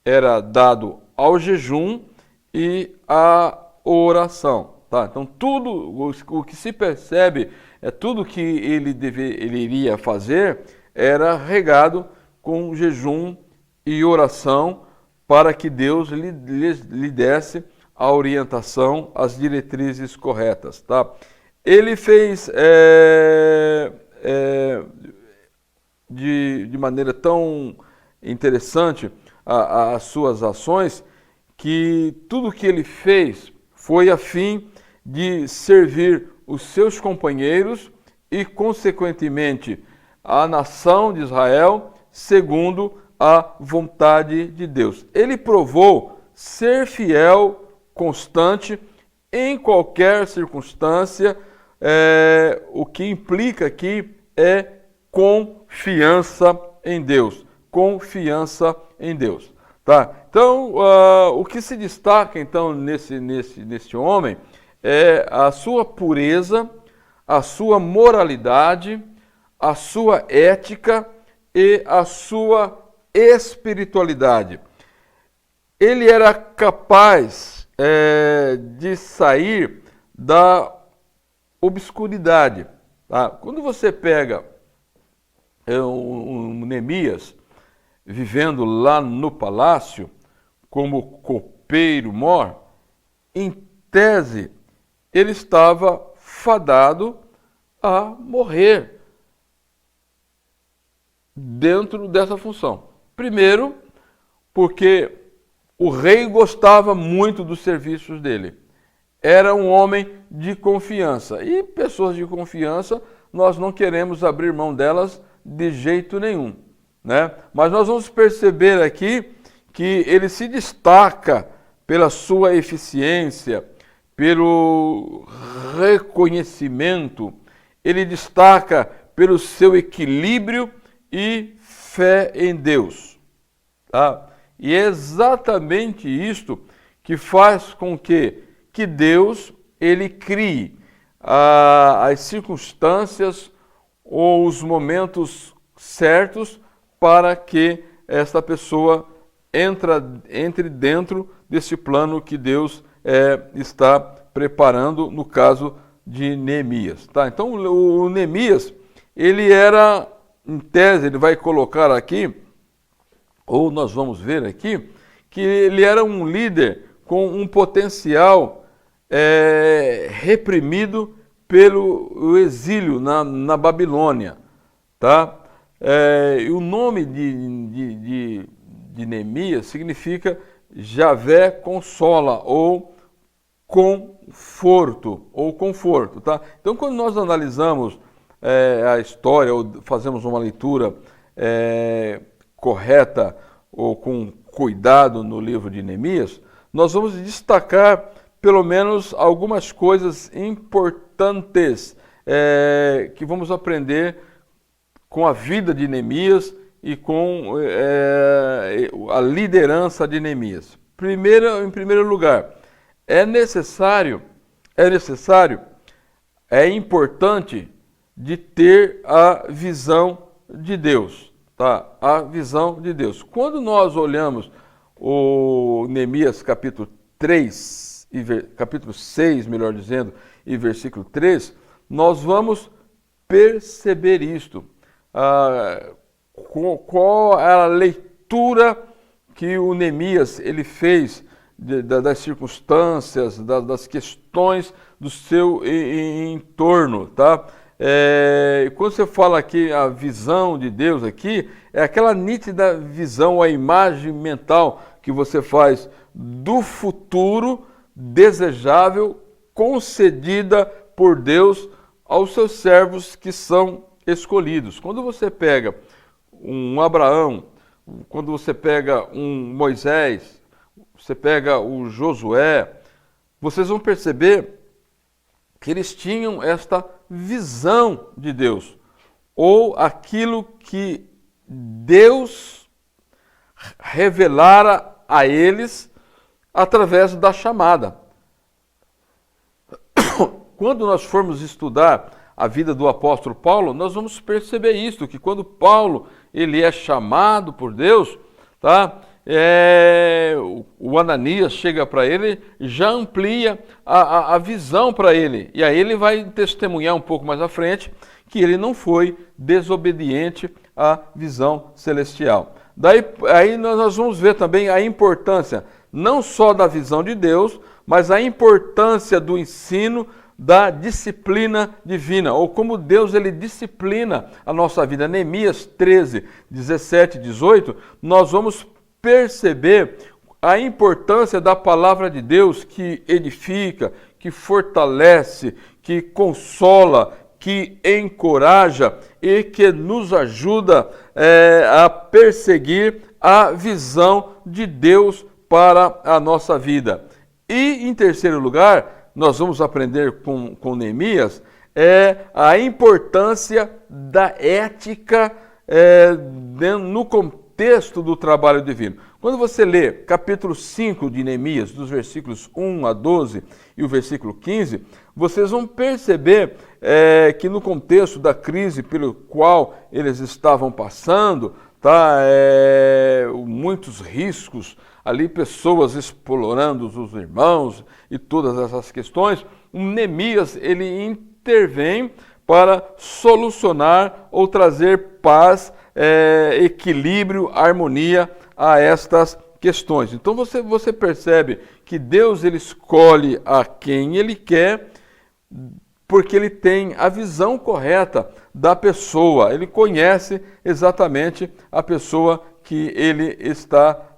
era dado ao jejum e à oração. Tá? Então, tudo o que se percebe, tudo que ele iria fazer era regado com jejum e oração para que Deus lhe desse a orientação, as diretrizes corretas. Tá? Ele fez de maneira tão interessante as suas ações, que tudo que ele fez foi a fim de servir os seus companheiros e, consequentemente, a nação de Israel, segundo a vontade de Deus. Ele provou ser fiel, constante, em qualquer circunstância, o que implica aqui é confiança em Deus. Confiança em Deus. Tá? Então, o que se destaca então nesse homem é a sua pureza, a sua moralidade, a sua ética e a sua espiritualidade. Ele era capaz de sair da obscuridade. Tá? Quando você pega um Neemias vivendo lá no palácio como copeiro-mor, em tese ele estava fadado a morrer dentro dessa função. Primeiro, porque o rei gostava muito dos serviços dele. Era um homem de confiança. E pessoas de confiança, nós não queremos abrir mão delas de jeito nenhum, né? Mas nós vamos perceber aqui que ele se destaca pela sua eficiência, pelo reconhecimento, ele destaca pelo seu equilíbrio e fé em Deus. Tá? E é exatamente isto que faz com que Deus ele crie as circunstâncias ou os momentos certos para que esta pessoa entre dentro desse plano que Deus está preparando no caso de Neemias. Tá? Então o Neemias, ele era, em tese, ele vai colocar aqui, ou nós vamos ver aqui, que ele era um líder com um potencial reprimido pelo exílio na Babilônia. Tá? E o nome de Neemias significa Javé consola, ou conforto. Tá? Então, quando nós analisamos a história, ou fazemos uma leitura correta ou com cuidado no livro de Neemias, nós vamos destacar pelo menos algumas coisas importantes que vamos aprender com a vida de Neemias e com a liderança de Neemias. Em primeiro lugar, é importante de ter a visão de Deus. Tá? A visão de Deus. Quando nós olhamos o Neemias capítulo 3, capítulo 6, melhor dizendo, e versículo 3, nós vamos perceber isto. Qual é a leitura que o Neemias ele fez das circunstâncias, das questões do seu entorno, tá? Quando você fala aqui a visão de Deus aqui, é aquela nítida visão, a imagem mental que você faz do futuro desejável, concedida por Deus aos seus servos que são escolhidos. Quando você pega um Abraão, quando você pega um Moisés, você pega o Josué, vocês vão perceber que eles tinham esta visão de Deus, ou aquilo que Deus revelara a eles através da chamada. Quando nós formos estudar a vida do apóstolo Paulo, nós vamos perceber isso, que quando Paulo ele é chamado por Deus, tá? O Ananias chega para ele, já amplia a visão para ele, e aí ele vai testemunhar um pouco mais à frente que ele não foi desobediente à visão celestial. Daí aí nós vamos ver também a importância não só da visão de Deus, mas a importância do ensino da disciplina divina, ou como Deus ele disciplina a nossa vida. Neemias 13, 17 e 18, nós vamos perceber a importância da palavra de Deus que edifica, que fortalece, que consola, que encoraja e que nos ajuda a perseguir a visão de Deus para a nossa vida. E, em terceiro lugar, nós vamos aprender com Neemias a importância da ética no contexto do trabalho divino. Quando você lê capítulo 5 de Neemias, dos versículos 1 a 12 e o versículo 15, vocês vão perceber que no contexto da crise pelo qual eles estavam passando, tá, muitos riscos, ali pessoas explorando os irmãos e todas essas questões, o Neemias ele intervém para solucionar ou trazer paz, equilíbrio, harmonia a estas questões. Então você percebe que Deus ele escolhe a quem ele quer, porque ele tem a visão correta da pessoa, ele conhece exatamente a pessoa que ele está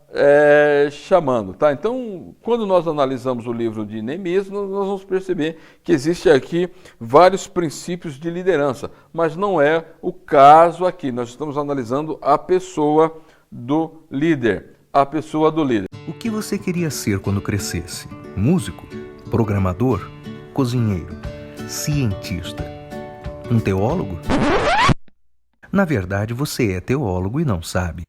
chamando, tá? Então, quando nós analisamos o livro de Neemias, nós vamos perceber que existe aqui vários princípios de liderança, mas não é o caso aqui. Nós estamos analisando a pessoa do líder, a pessoa do líder. O que você queria ser quando crescesse? Músico? Programador? Cozinheiro? Cientista? Um teólogo? Na verdade, você é teólogo e não sabe.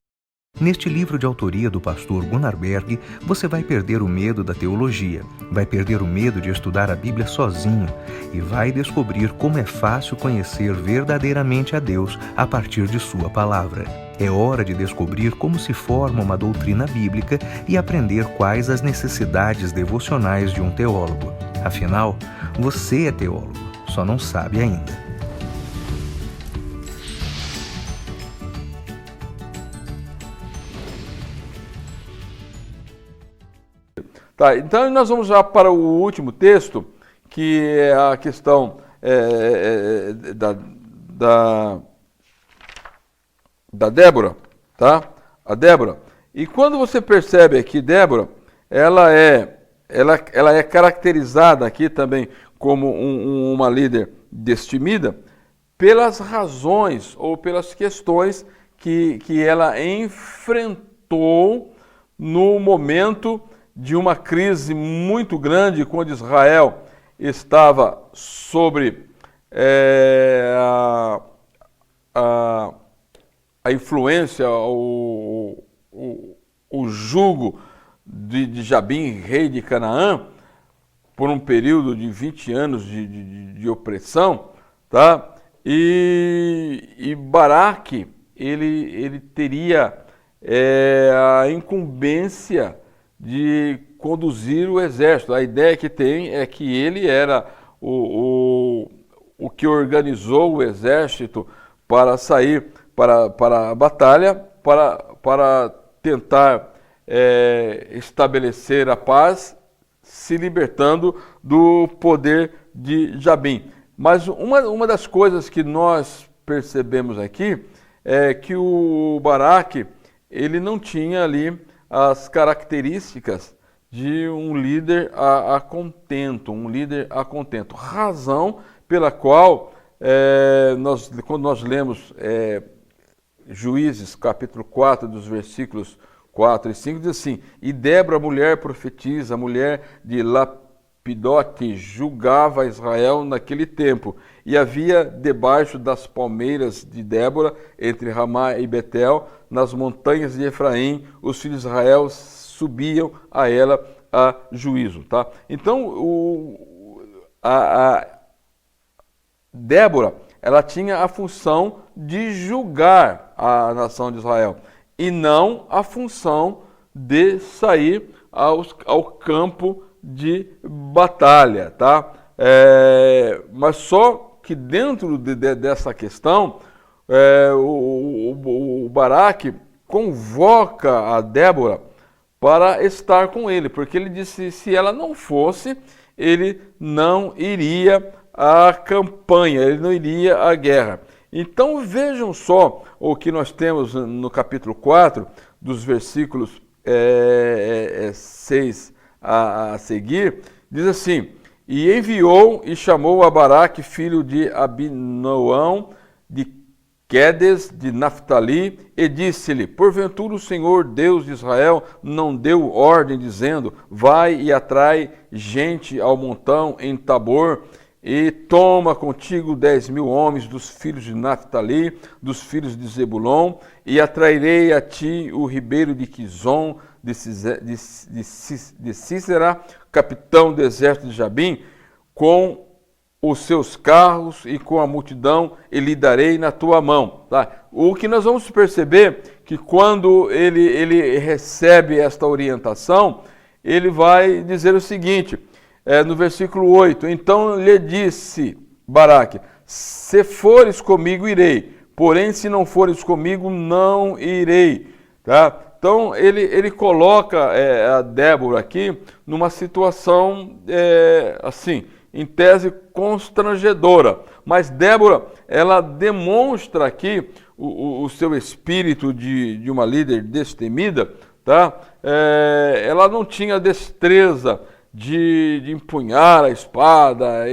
Neste livro de autoria do pastor Gunnar Berg, você vai perder o medo da teologia, vai perder o medo de estudar a Bíblia sozinho e vai descobrir como é fácil conhecer verdadeiramente a Deus a partir de sua palavra. É hora de descobrir como se forma uma doutrina bíblica e aprender quais as necessidades devocionais de um teólogo. Afinal, você é teólogo, só não sabe ainda. Tá, então nós vamos já para o último texto, que é a questão da Débora, tá? A Débora. E quando você percebe aqui Débora, ela é caracterizada aqui também como uma líder destemida pelas razões ou pelas questões que ela enfrentou no momento de uma crise muito grande, quando Israel estava sobre a influência, o jugo de Jabim, rei de Canaã, por um período de 20 anos de opressão, tá? E Baraque, ele teria a incumbência de conduzir o exército. A ideia que tem é que ele era o que organizou o exército para sair para a batalha, para tentar estabelecer a paz, se libertando do poder de Jabim. Mas uma das coisas que nós percebemos aqui é que o Baraque, ele não tinha ali as características de um líder a contento, razão pela qual quando nós lemos Juízes, capítulo 4, dos versículos 4 e 5, diz assim: e Débora, mulher profetisa, mulher de Lapidote, julgava Israel naquele tempo, e havia debaixo das palmeiras de Débora, entre Ramá e Betel, nas montanhas de Efraim, os filhos de Israel subiam a ela a juízo. Tá? Então, Débora, ela tinha a função de julgar a nação de Israel e não a função de sair ao campo de batalha, tá? Mas só que dentro dessa questão, o Baraque convoca a Débora para estar com ele, porque ele disse que se ela não fosse, ele não iria à campanha, ele não iria à guerra. Então vejam só o que nós temos no capítulo 4, dos versículos 6 a seguir, diz assim: e enviou e chamou a Baraque, filho de Abinoão, de Quedes, de Naphtali, e disse-lhe: porventura o Senhor Deus de Israel não deu ordem, dizendo: vai e atrai gente ao montão em Tabor, e toma contigo 10.000 homens dos filhos de Naphtali, dos filhos de Zebulon, e atrairei a ti o ribeiro de Quizon, de Cícera, capitão do exército de Jabim, com os seus carros e com a multidão, e lhe darei na tua mão. Tá? O que nós vamos perceber que quando ele recebe esta orientação, ele vai dizer o seguinte, no versículo 8, então lhe disse Baraque: se fores comigo, irei, porém se não fores comigo, não irei. Tá? Então ele coloca a Débora aqui numa situação assim, em tese constrangedora, mas Débora, ela demonstra aqui o seu espírito de uma líder destemida, tá? Ela não tinha destreza de empunhar a espada,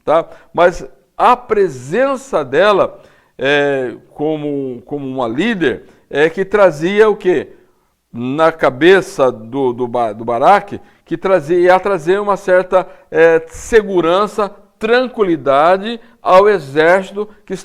tá? Mas a presença dela como uma líder que trazia o quê? Na cabeça do Baraque, que ia trazer uma certa segurança, tranquilidade ao exército que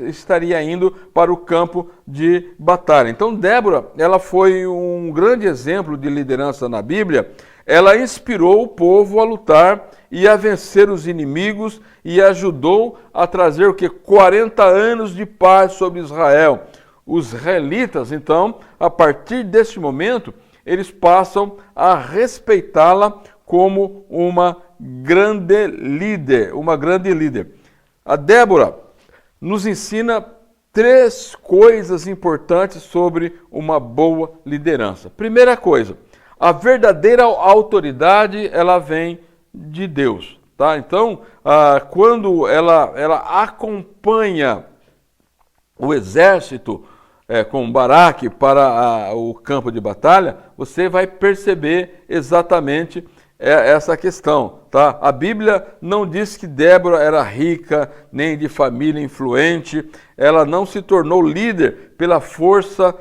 estaria indo para o campo de batalha. Então Débora, ela foi um grande exemplo de liderança na Bíblia. Ela inspirou o povo a lutar e a vencer os inimigos e ajudou a trazer o que? 40 anos de paz sobre Israel. Os israelitas, então, a partir deste momento, eles passam a respeitá-la como uma grande líder, A Débora nos ensina 3 coisas importantes sobre uma boa liderança. Primeira coisa, a verdadeira autoridade, ela vem de Deus, tá? Então, quando ela acompanha o exército com Baraque para o campo de batalha, você vai perceber exatamente essa questão, tá? A Bíblia não diz que Débora era rica, nem de família influente, ela não se tornou líder pela força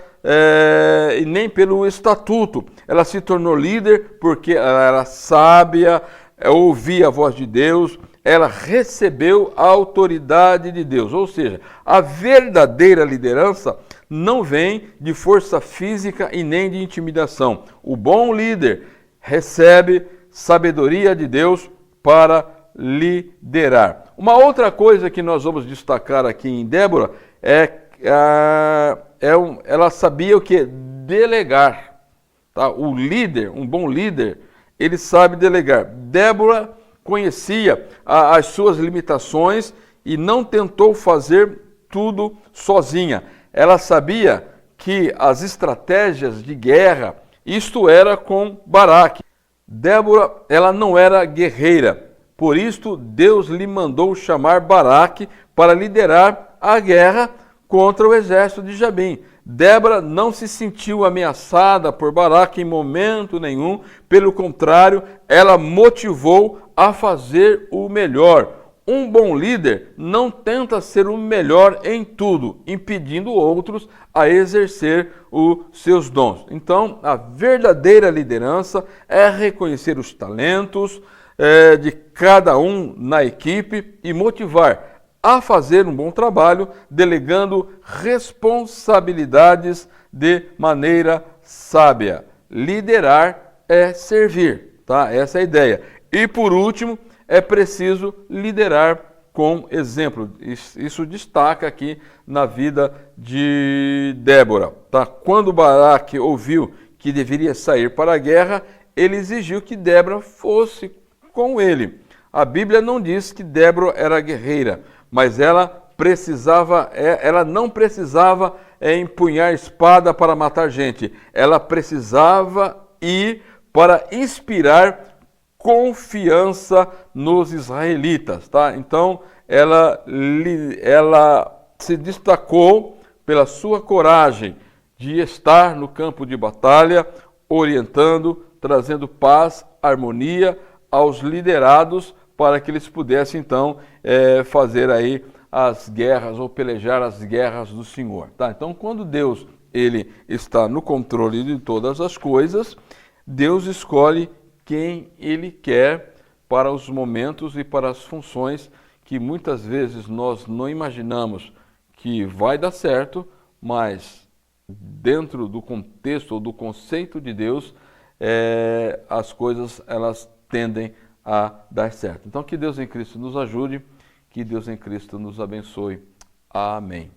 e nem pelo estatuto, ela se tornou líder porque ela era sábia, ouvia a voz de Deus, ela recebeu a autoridade de Deus, ou seja, a verdadeira liderança não vem de força física e nem de intimidação. O bom líder recebe sabedoria de Deus para liderar. Uma outra coisa que nós vamos destacar aqui em Débora ela sabia o que? Delegar. Tá? O líder, um bom líder, ele sabe delegar. Débora conhecia as suas limitações e não tentou fazer tudo sozinha. Ela sabia que as estratégias de guerra, isto era com Baraque. Débora, ela não era guerreira, por isso Deus lhe mandou chamar Baraque para liderar a guerra contra o exército de Jabim. Débora não se sentiu ameaçada por Baraque em momento nenhum, pelo contrário, ela motivou a fazer o melhor. Um bom líder não tenta ser o melhor em tudo, impedindo outros a exercer os seus dons. Então, a verdadeira liderança é reconhecer os talentos de cada um na equipe e motivar a fazer um bom trabalho, delegando responsabilidades de maneira sábia. Liderar é servir, tá? Essa é a ideia. E por último, é preciso liderar com exemplo. Isso destaca aqui na vida de Débora. Tá? Quando Baraque ouviu que deveria sair para a guerra, ele exigiu que Débora fosse com ele. A Bíblia não diz que Débora era guerreira, mas ela não precisava empunhar espada para matar gente. Ela precisava ir para inspirar confiança nos israelitas, tá? Então, ela se destacou pela sua coragem de estar no campo de batalha, orientando, trazendo paz, harmonia aos liderados para que eles pudessem, então, fazer aí as guerras ou pelejar as guerras do Senhor, tá? Então, quando Deus ele está no controle de todas as coisas, Deus escolhe quem Ele quer para os momentos e para as funções que muitas vezes nós não imaginamos que vai dar certo, mas dentro do contexto ou do conceito de Deus, as coisas elas tendem a dar certo. Então, que Deus em Cristo nos ajude, que Deus em Cristo nos abençoe. Amém.